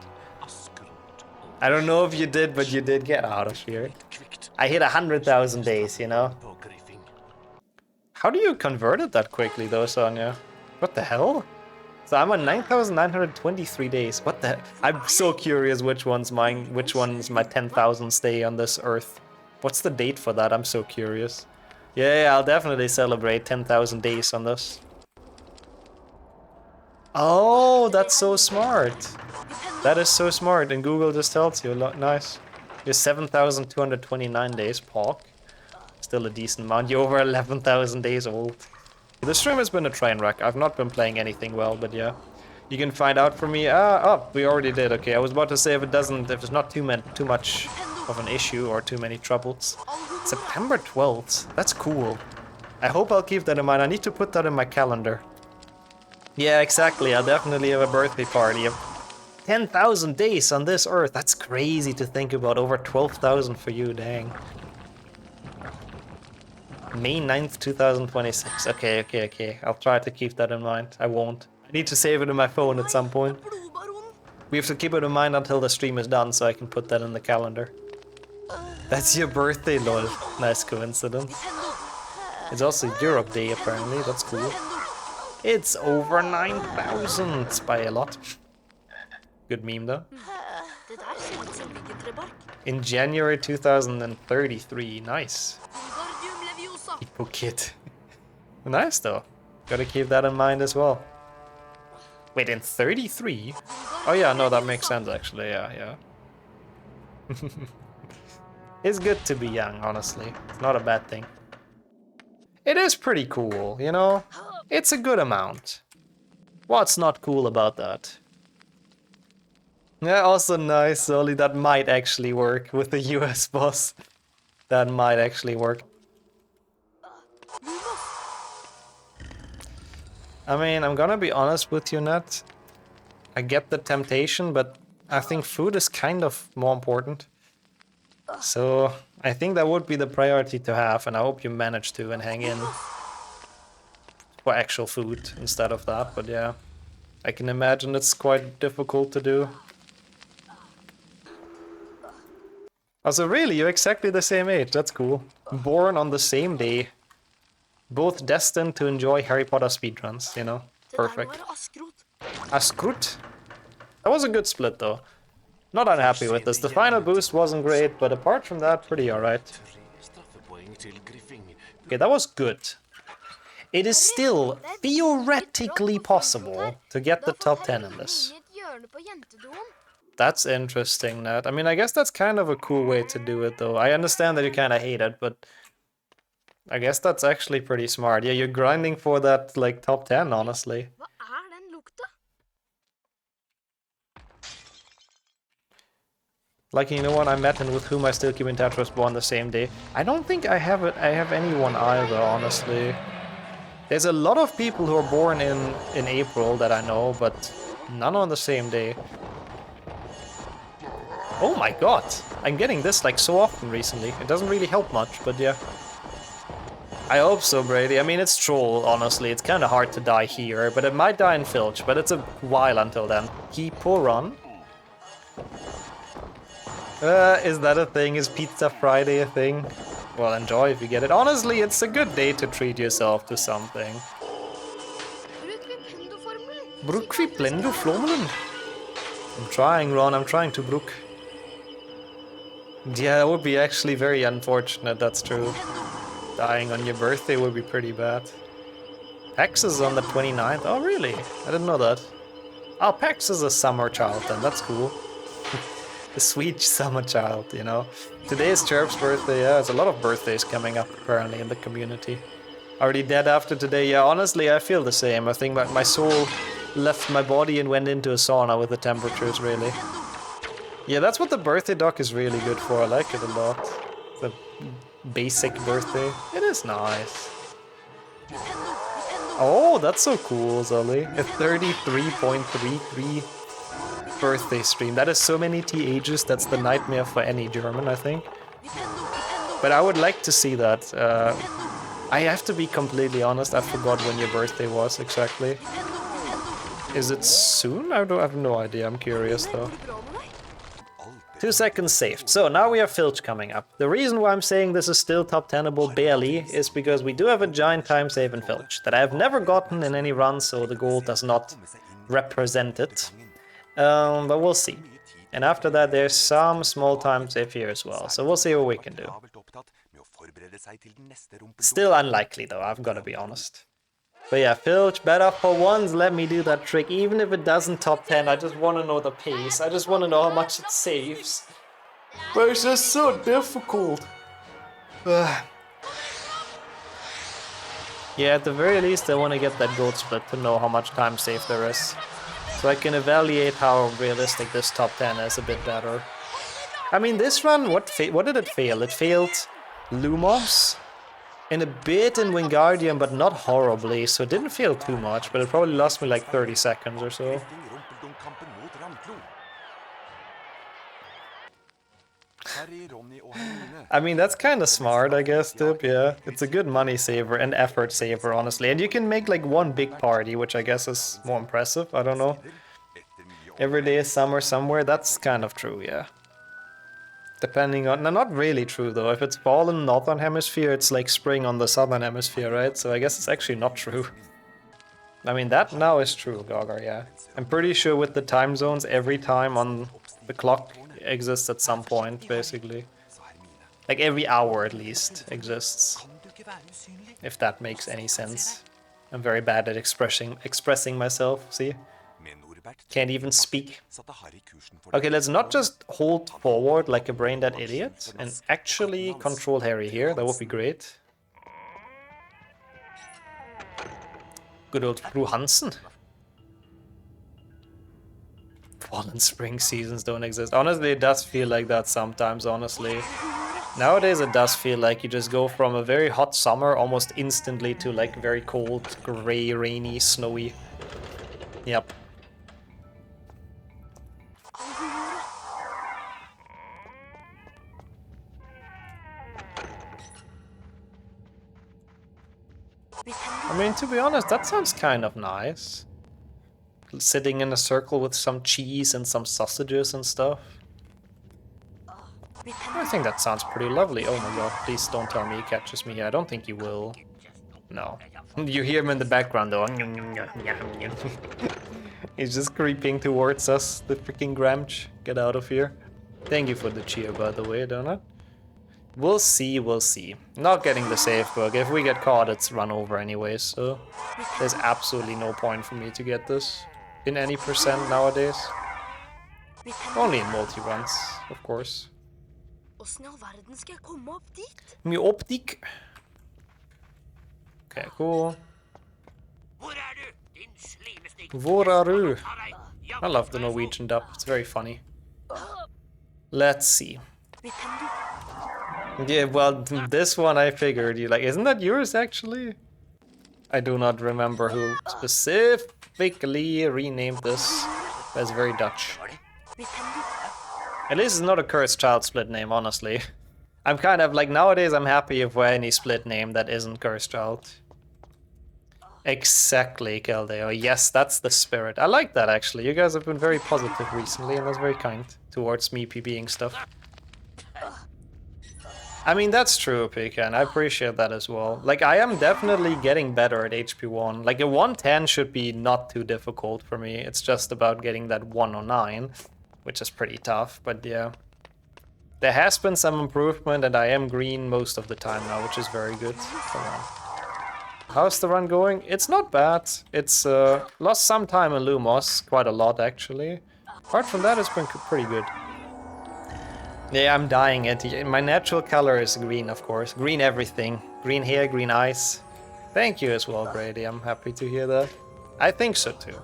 Speaker 1: I don't know if you did, but you did. Get out of here. I hit 100,000 days, you know? How do you convert it that quickly, though, Sonia? What the hell? So I'm on 9,923 days. What the? I'm so curious which one's mine, which one's my 10,000 stay on this earth. What's the date for that? I'm so curious. Yeah, I'll definitely celebrate 10,000 days on this. Oh, that's so smart. That is so smart, and Google just tells you. Nice. You're 7,229 days, Pog. Still a decent amount. You're over 11,000 days old. The stream has been a train wreck. I've not been playing anything well, but yeah. You can find out for me. Oh, we already did. Okay, I was about to say if it's not too much of an issue or too many troubles. September 12th. That's cool. I hope I'll keep that in mind. I need to put that in my calendar. Yeah, exactly. I'll definitely have a birthday party. 10,000 days on this earth. That's crazy to think about. Over 12,000 for you, dang. May 9th, 2026. Okay. I'll try to keep that in mind. I won't. I need to save it in my phone at some point. We have to keep it in mind until the stream is done so I can put that in the calendar. That's your birthday, lol. Nice coincidence. It's also Europe Day, apparently. That's cool. It's over 9,000 by a lot. Good meme, though. In January 2033. Nice. Hippo kid. Nice though. Gotta keep that in mind as well. Wait, in 33? Oh yeah, no, that makes sense actually, yeah. It's good to be young, honestly. It's not a bad thing. It is pretty cool, you know? It's a good amount. What's not cool about that? Yeah, also nice, Oli. That might actually work with the US boss. That might actually work. I mean, I'm gonna be honest with you, Nat. I get the temptation, but I think food is kind of more important. So I think that would be the priority to have, and I hope you manage to and hang in for actual food instead of that. But yeah, I can imagine it's quite difficult to do. Also, really, you're exactly the same age. That's cool. Born on the same day. Both destined to enjoy Harry Potter speedruns, you know? Perfect. Askrut? That was a good split, though. Not unhappy with this. The final boost wasn't great, but apart from that, pretty alright. Okay, that was good. It is still theoretically possible to get the top 10 in this. That's interesting, Nat. I mean, I guess that's kind of a cool way to do it, though. I understand that you kind of hate it, but I guess that's actually pretty smart. Yeah, you're grinding for that, like, top 10, honestly. Like, you know what, I met and with whom I still keep in touch was born the same day. I don't think I have anyone either, honestly. There's a lot of people who are born in April that I know, but none on the same day. Oh my god! I'm getting this like so often recently. It doesn't really help much, but yeah. I hope so, Brady. I mean, it's Troll, honestly. It's kind of hard to die here, but it might die in Filch, but it's a while until then. Potterand? Is that a thing? Is Pizza Friday a thing? Well, enjoy if you get it. Honestly, it's a good day to treat yourself to something. Bruk vi plendo flomelen? I'm trying, Ron. I'm trying to brook. Yeah, that would be actually very unfortunate, that's true. Dying on your birthday would be pretty bad. PAX is on the 29th. Oh, really? I didn't know that. Oh, PAX is a summer child then. That's cool. A sweet summer child, you know. Today is Chirp's birthday. Yeah, there's a lot of birthdays coming up apparently in the community. Already dead after today. Yeah, honestly, I feel the same. I think my soul left my body and went into a sauna with the temperatures, really. Yeah, that's what the birthday doc is really good for. I like it a lot. The basic birthday. It is nice. Oh, that's so cool, Zully. A 33.33 birthday stream. That is so many THs. That's the nightmare for any German, I think. But I would like to see that. I have to be completely honest. I forgot when your birthday was exactly. Is it soon? I have no idea. I'm curious though. 2 seconds saved. So now we have Filch coming up. The reason why I'm saying this is still top 10able barely is because we do have a giant time save in Filch that I have never gotten in any run, so the gold does not represent it. But we'll see. And after that there's some small time save here as well, so we'll see what we can do. Still unlikely though, I've got to be honest. But yeah, Filch, better for once, let me do that trick. Even if it doesn't top 10, I just want to know the pace. I just want to know how much it saves. But it's just so difficult. Yeah, at the very least I want to get that gold split to know how much time save there is. So I can evaluate how realistic this top 10 is a bit better. I mean, this run, what did it fail? It failed Lumos. And a bit in Wingardium, but not horribly, so it didn't fail too much, but it probably lost me like 30 seconds or so. I mean, that's kind of smart, I guess, Tip, yeah. It's a good money saver and effort saver, honestly. And you can make like one big party, which I guess is more impressive, I don't know. Every day is summer somewhere, that's kind of true, yeah. Depending on... No, not really true though. If it's fall in the northern hemisphere, it's like spring on the southern hemisphere, right? So I guess it's actually not true. I mean, that now is true, Gogger, yeah. I'm pretty sure with the time zones, every time on the clock exists at some point, basically. Like every hour at least exists. If that makes any sense. I'm very bad at expressing myself, see? Can't even speak. Okay, let's not just hold forward like a brain-dead idiot and actually control Harry here. That would be great. Good old Fru Hansen. Fallen spring seasons don't exist. Honestly, it does feel like that sometimes, honestly. Nowadays it does feel like you just go from a very hot summer almost instantly to like very cold, grey, rainy, snowy. Yep. I mean, to be honest, that sounds kind of nice. Sitting in a circle with some cheese and some sausages and stuff. I think that sounds pretty lovely. Oh my god, please don't tell me he catches me here. I don't think he will. No. You hear him in the background though. He's just creeping towards us, the freaking Gramch. Get out of here. Thank you for the cheer, by the way, Donut. We'll see, we'll see. Not getting the save bug. If we get caught, it's run over anyway, so there's absolutely no point for me to get this in any percent nowadays. Only in multi-runs, of course. Mye optikk. Okay, cool. Hvor er du? I love the Norwegian dub, it's very funny. Let's see. Yeah, well, this one I figured you like. Isn't that yours actually? I do not remember who specifically renamed this. That's very Dutch. At least it's not a cursed child split name, honestly. I'm kind of like, nowadays I'm happy if we're any split name that isn't cursed child. Exactly, Keldeo. Yes, that's the spirit. I like that actually. You guys have been very positive recently and that's very kind towards me PBing stuff. I mean, that's true, Pika, and I appreciate that as well. Like, I am definitely getting better at HP1. Like, a 110 should be not too difficult for me. It's just about getting that 109, which is pretty tough, but yeah. There has been some improvement, and I am green most of the time now, which is very good. Come on. How's the run going? It's not bad. It's lost some time in Lumos, quite a lot actually. Apart from that, it's been pretty good. Yeah, I'm dying it. My natural color is green, of course. Green everything. Green hair, green eyes. Thank you as well, Brady. I'm happy to hear that. I think so too.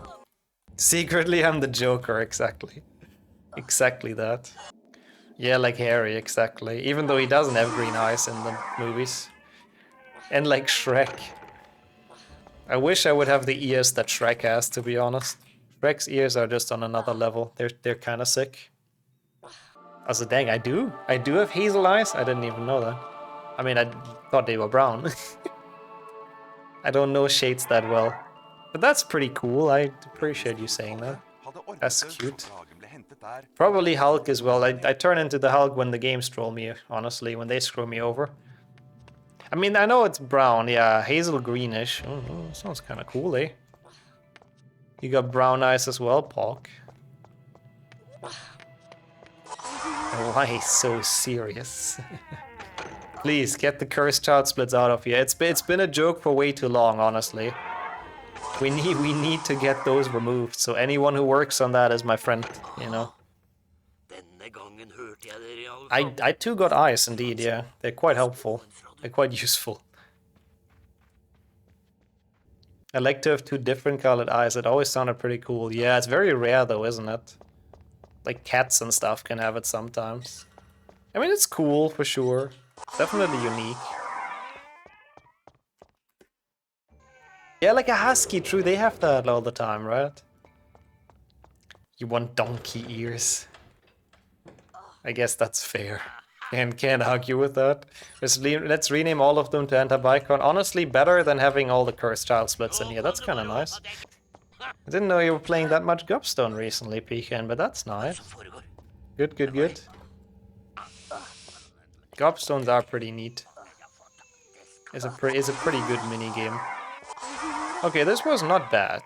Speaker 1: Secretly, I'm the Joker, exactly. Exactly that. Yeah, like Harry, exactly. Even though he doesn't have green eyes in the movies. And like Shrek. I wish I would have the ears that Shrek has, to be honest. Shrek's ears are just on another level. They're kind of sick. Also, dang, I do have hazel eyes? I didn't even know that. I mean, I thought they were brown. I don't know shades that well. But that's pretty cool, I appreciate you saying that. That's cute. Probably Hulk as well. I turn into the Hulk when the games troll me, honestly, when they screw me over. I mean, I know it's brown, yeah, hazel greenish. Oh, sounds kind of cool, eh? You got brown eyes as well, Pog. Why so serious? Please, get the cursed child splits out of here. It's been a joke for way too long, honestly. We need to get those removed, so anyone who works on that is my friend, you know. I too got eyes, indeed, yeah. They're quite helpful. They're quite useful. I like to have two different colored eyes. It always sounded pretty cool. Yeah, it's very rare though, isn't it? Like cats and stuff can have it sometimes. I mean, it's cool for sure. Definitely unique. Yeah, like a husky, true, they have that all the time, right? You want donkey ears. I guess that's fair. And can't argue with that. Let's rename all of them to Anti-Bicon. Honestly, better than having all the cursed child splits in here. That's kind of nice. I didn't know you were playing that much Gobstone recently, Pecan, but that's nice. Good, good, good. Gobstones are pretty neat. It's a pretty good mini game. Okay, this was not bad.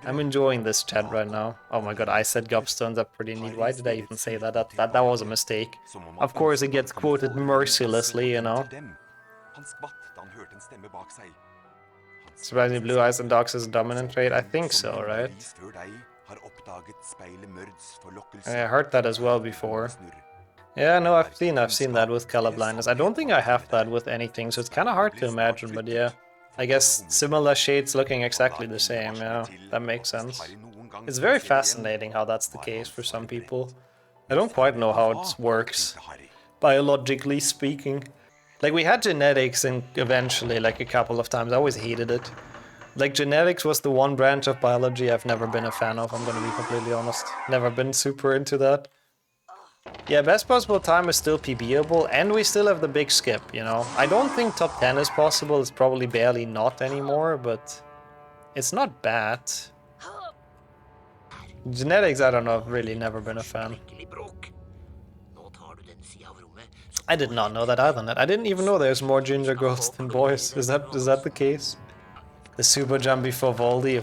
Speaker 1: I'm enjoying this chat right now. Oh my god, I said gobstones are pretty neat. Why did I even say that? That was a mistake. Of course it gets quoted mercilessly, you know. Surprisingly, blue eyes and dogs is a dominant trait? I think so, right? I heard that as well before. Yeah, no, I've seen that with colorblindness. I don't think I have that with anything, so it's kind of hard to imagine, but yeah. I guess similar shades looking exactly the same, yeah, that makes sense. It's very fascinating how that's the case for some people. I don't quite know how it works, biologically speaking. Like, we had genetics and eventually, like, a couple of times. I always hated it. Like, genetics was the one branch of biology I've never been a fan of, I'm gonna be completely honest. Never been super into that. Yeah, best possible time is still PBable, and we still have the big skip, you know? I don't think top 10 is possible, it's probably barely not anymore, but it's not bad. Genetics, I don't know, I've really never been a fan. I did not know that either, Ned. I didn't even know there's more ginger girls than boys. Is that the case? The super jump before Voldy?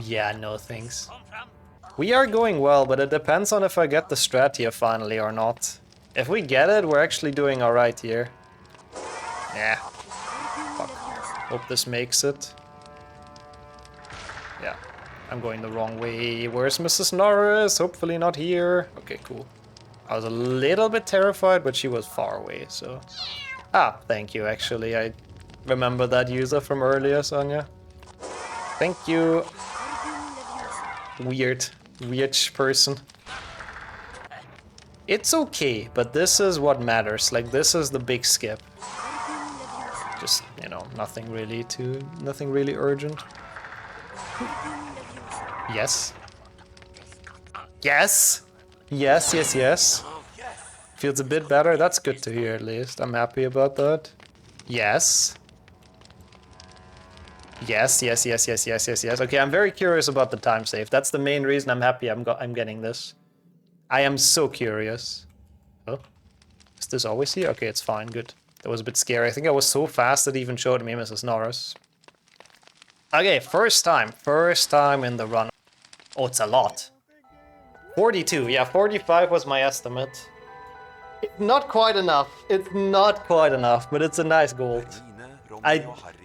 Speaker 1: Yeah, no thanks. We are going well, but it depends on if I get the strat here finally or not. If we get it, we're actually doing alright here. Yeah. Fuck. Hope this makes it. Yeah. I'm going the wrong way. Where's Mrs. Norris? Hopefully not here. Okay, cool. I was a little bit terrified, but she was far away, so... Ah, thank you, actually. I remember that user from earlier, Sonia. Thank you. Weird person. It's okay, but this is what matters. Like, this is the big skip. Just, you know, nothing really urgent. Yes. Yes. Yes. Feels a bit better. That's good to hear, at least. I'm happy about that. Yes. Yes. Okay, I'm very curious about the time save. That's the main reason I'm happy I'm getting this. I am so curious. Oh, is this always here? Okay, it's fine, good. That was a bit scary. I think I was so fast that it even showed me Mrs. Norris. Okay, first time in the run. Oh, it's a lot. 42, yeah, 45 was my estimate. It's not quite enough. It's not quite enough, but it's a nice gold.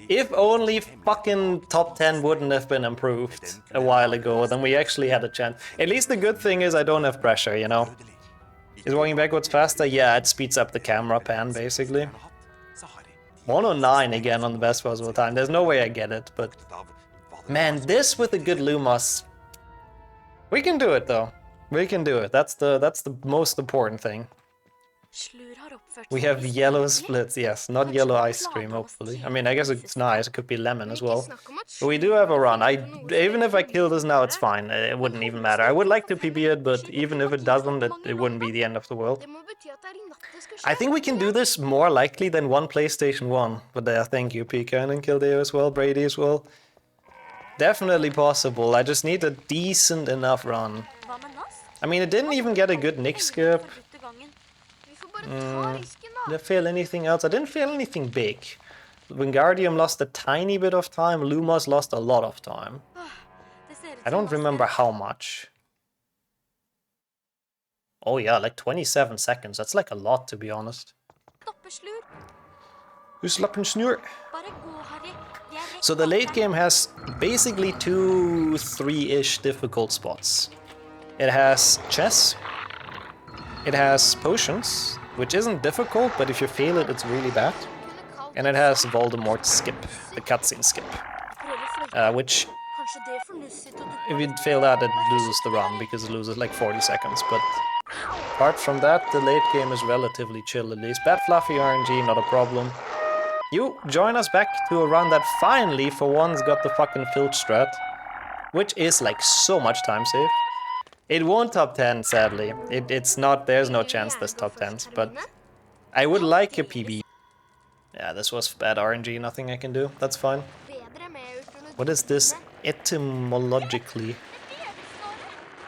Speaker 1: If only fucking top 10 wouldn't have been improved a while ago, then we actually had a chance. At least the good thing is I don't have pressure, you know? Is walking backwards faster? Yeah, it speeds up the camera pan, basically. 109 again on the best possible time. There's no way I get it, but... Man, this with a good Lumos... We can do it, though. We can do it. That's the most important thing. We have yellow splits, yes, not yellow ice cream, hopefully. I mean, I guess it's nice, it could be lemon as well. But we do have a run. Even if I kill this now, it's fine. It wouldn't even matter. I would like to PB it, but even if it doesn't, it wouldn't be the end of the world. I think we can do this more likely than one PlayStation 1. But thank you, Pika, and Kildare as well, Brady as well. Definitely possible. I just need a decent enough run. I mean, it didn't even get a good Nick skip. Did I fail anything else? I didn't fail anything big. Wingardium lost a tiny bit of time. Lumos lost a lot of time. I don't remember how much. Oh yeah, like 27 seconds. That's like a lot, to be honest. So the late game has basically 2, 3-ish difficult spots. It has chess. It has potions, which isn't difficult, but if you fail it, it's really bad. And it has Voldemort's skip, the cutscene skip. Which, if you fail that, it loses the run, because it loses like 40 seconds. But apart from that, the late game is relatively chill, at least. Bad fluffy RNG, not a problem. You join us back to a run that finally, for once, got the fucking filch strat. Which is like so much time save. It won't top 10, sadly. It's not, there's no chance this top 10s, but I would like a PB. Yeah, this was bad RNG, nothing I can do, that's fine. What is this etymologically?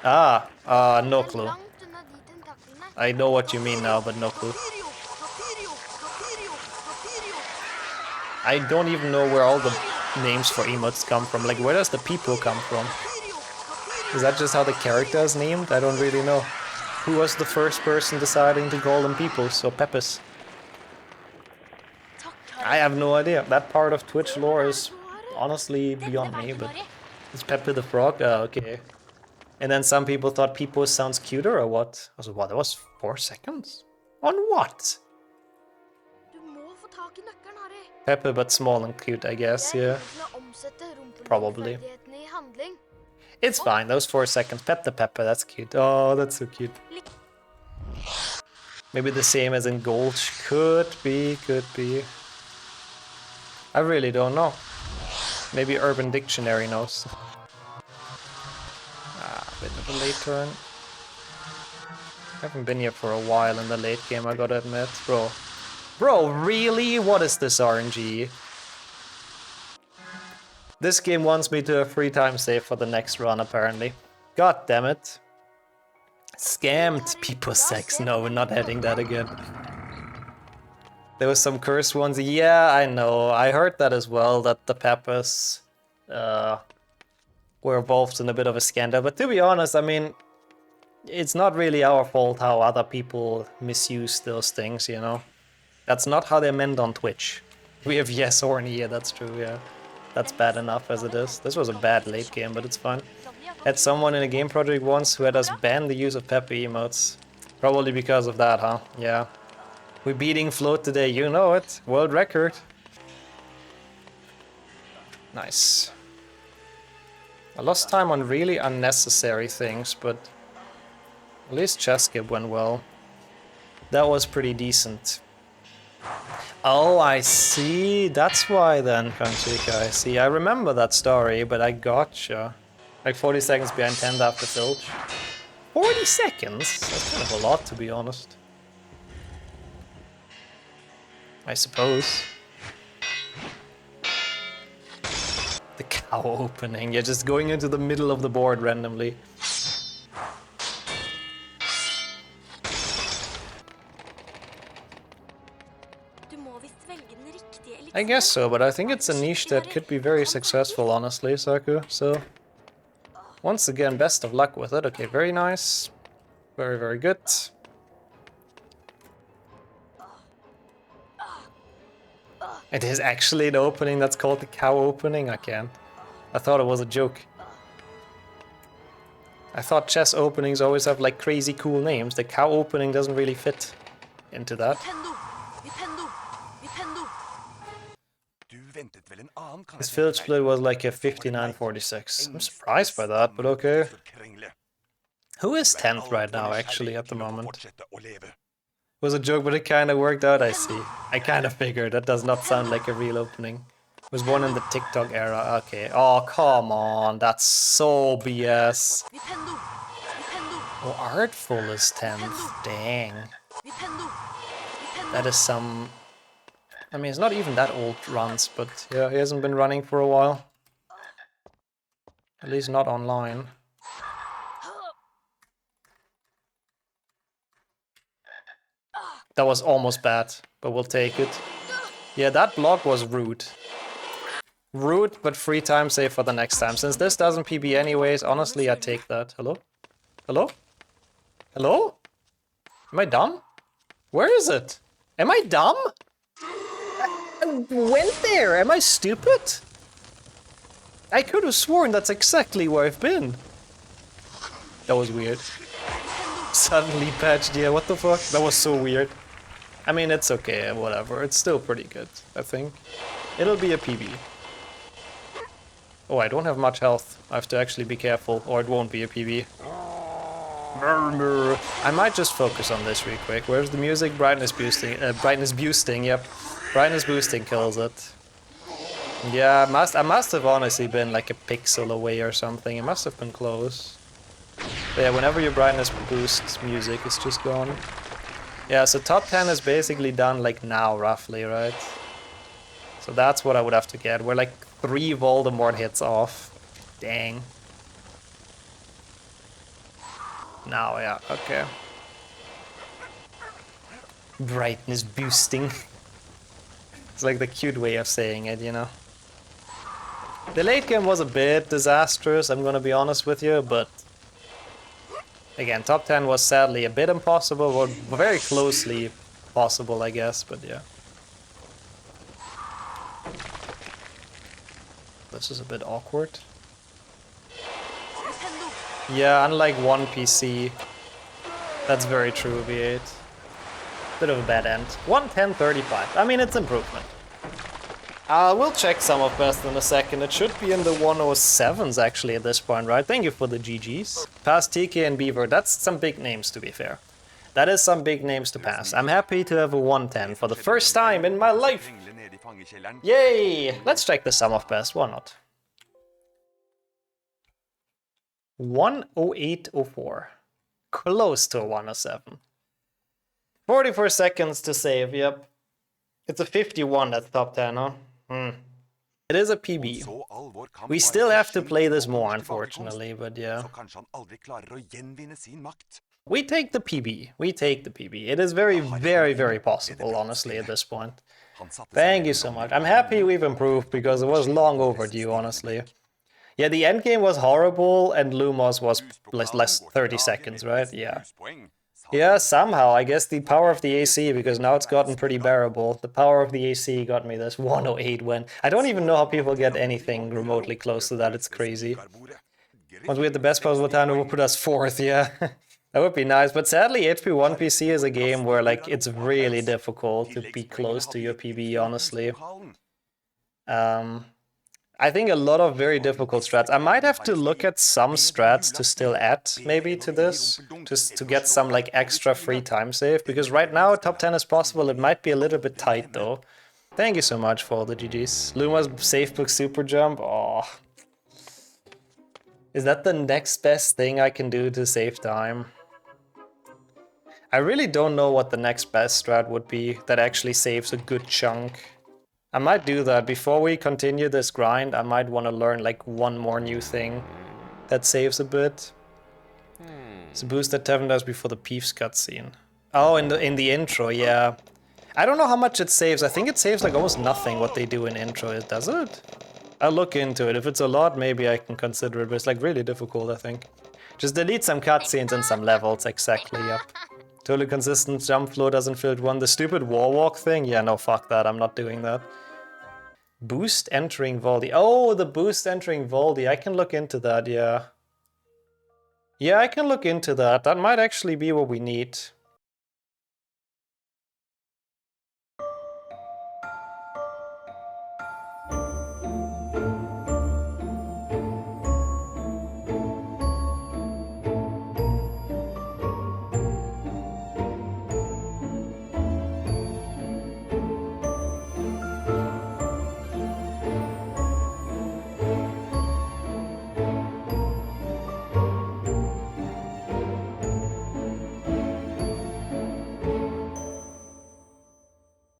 Speaker 1: No clue. I know what you mean now, but no clue. I don't even know where all the names for emotes come from? Like, where does the people come from? Is that just how the character is named? I don't really know. Who was the first person deciding to call them peoples or peppers? I have no idea. That part of Twitch lore is honestly beyond me, but it's Pepe the Frog? Oh, okay. And then some people thought Peepo sounds cuter or what? I was like, what? That was 4 seconds? On what? Pepe but small and cute, I guess, yeah. Probably. It's fine, those 4 seconds. Pep the Pepper, that's cute. Oh, that's so cute. Maybe the same as in Gulch. Could be, could be. I really don't know. Maybe Urban Dictionary knows. Bit of a late turn. I haven't been here for a while in the late game, I gotta admit. Bro, really? What is this RNG? This game wants me to have free time save for the next run, apparently. God damn it. Scammed people sex. No, we're not heading that again. There was some cursed ones. Yeah, I know. I heard that as well, that the Peppers were involved in a bit of a scandal. But to be honest, I mean, it's not really our fault how other people misuse those things, you know? That's not how they're meant on Twitch. We have yes horny here, that's true, yeah. That's bad enough as it is. This was a bad late game, but it's fine. Had someone in a game project once who had us ban the use of Peppy emotes. Probably because of that, huh? Yeah. We're beating Float today, you know it. World record. Nice. I lost time on really unnecessary things, but at least chess skip went well. That was pretty decent. Oh, I see. That's why then, Kanchika. I see. I remember that story, but I gotcha. Like 40 seconds behind 10th after Filch. 40 seconds? That's kind of a lot, to be honest. I suppose. The cow opening. You're just going into the middle of the board randomly. I guess so, but I think it's a niche that could be very successful, honestly, Saku. So, once again, best of luck with it. Okay, very nice. Very, very good. It is actually an opening that's called the cow opening? I can't. I thought it was a joke. I thought chess openings always have like crazy cool names. The cow opening doesn't really fit into that. His field split was like a 59-46. I'm surprised by that, but okay. Who is 10th right now, actually, at the moment? Was a joke, but it kind of worked out, I see. I kind of figured. That does not sound like a real opening. It was one in the TikTok era. Okay. Oh, come on. That's so BS. Oh, Artful is 10th. Dang. That is some... I mean, it's not even that old runs, but yeah, he hasn't been running for a while. At least not online. That was almost bad, but we'll take it. Yeah, that block was rude. Rude, but free time save for the next time. Since this doesn't PB anyways, honestly, I take that. Hello? Hello? Hello? Am I dumb? Where is it? Am I dumb? I went there. Am I stupid? I could have sworn that's exactly where I've been. That was weird. Suddenly patched, yeah, what the fuck? That was so weird. I mean, it's okay, whatever. It's still pretty good, I think. It'll be a PB. Oh, I don't have much health. I have to actually be careful, or it won't be a PB. I might just focus on this real quick. Where's the music? Brightness boosting. Brightness boosting, yep. Brightness boosting kills it. Yeah, I must have honestly been like a pixel away or something. It must have been close. But yeah, whenever your brightness boosts music, it's just gone. Yeah, so top 10 is basically done like now, roughly, right? So that's what I would have to get. We're like 3 Voldemort hits off. Dang. Now, yeah, okay. Brightness boosting. It's like the cute way of saying it, you know? The late game was a bit disastrous, I'm gonna be honest with you, but again, top 10 was sadly a bit impossible, or very closely possible, I guess, but yeah. This is a bit awkward. Yeah, unlike one PC. That's very true, V8. Bit of a bad end. 110.35. I mean, it's improvement. We'll check some of best in a second. It should be in the 107s actually at this point, right? Thank you for the GGs. Past TK and Beaver. That's some big names, to be fair. That is some big names to pass. I'm happy to have a 110 for the first time in my life. Yay! Let's check the sum of best. Why not? 108.04. Close to a 107. 44 seconds to save, yep. It's a 51, that's top 10, huh? It is a PB. We still have to play this more, unfortunately, but yeah. We take the PB. We take the PB. It is very, very, very possible, honestly, at this point. Thank you so much. I'm happy we've improved because it was long overdue, honestly. Yeah, the endgame was horrible and Lumos was less 30 seconds, right? Yeah. Yeah, somehow, I guess the power of the AC, because now it's gotten pretty bearable. The power of the AC got me this 108 win. I don't even know how people get anything remotely close to that, it's crazy. Once we had the best possible time, it would put us 4th, yeah. That would be nice, but sadly HP1 PC is a game where like it's really difficult to be close to your PB, honestly. I think a lot of very difficult strats. I might have to look at some strats to still add, maybe, to this, just to get some, like, extra free time save, because right now, top 10 is possible. It might be a little bit tight, though. Thank you so much for all the GGs. Luma's Safebook Super Jump, oh. Is that the next best thing I can do to save time? I really don't know what the next best strat would be that actually saves a good chunk. I might do that. Before we continue this grind, I might want to learn like one more new thing that saves a bit. It's a boost that Tevin does before the Peeves cutscene. Oh, in the intro, yeah. I don't know how much it saves. I think it saves like almost nothing what they do in intro. Does it? I'll look into it. If it's a lot, maybe I can consider it, but it's like really difficult, I think. Just delete some cutscenes and some levels, exactly, yep. Totally consistent jump flow doesn't fit one. The stupid wall walk thing? Yeah, no, fuck that. I'm not doing that. Boost entering Voldy. Oh, the boost entering Voldy. I can look into that, yeah. Yeah, I can look into that. That might actually be what we need.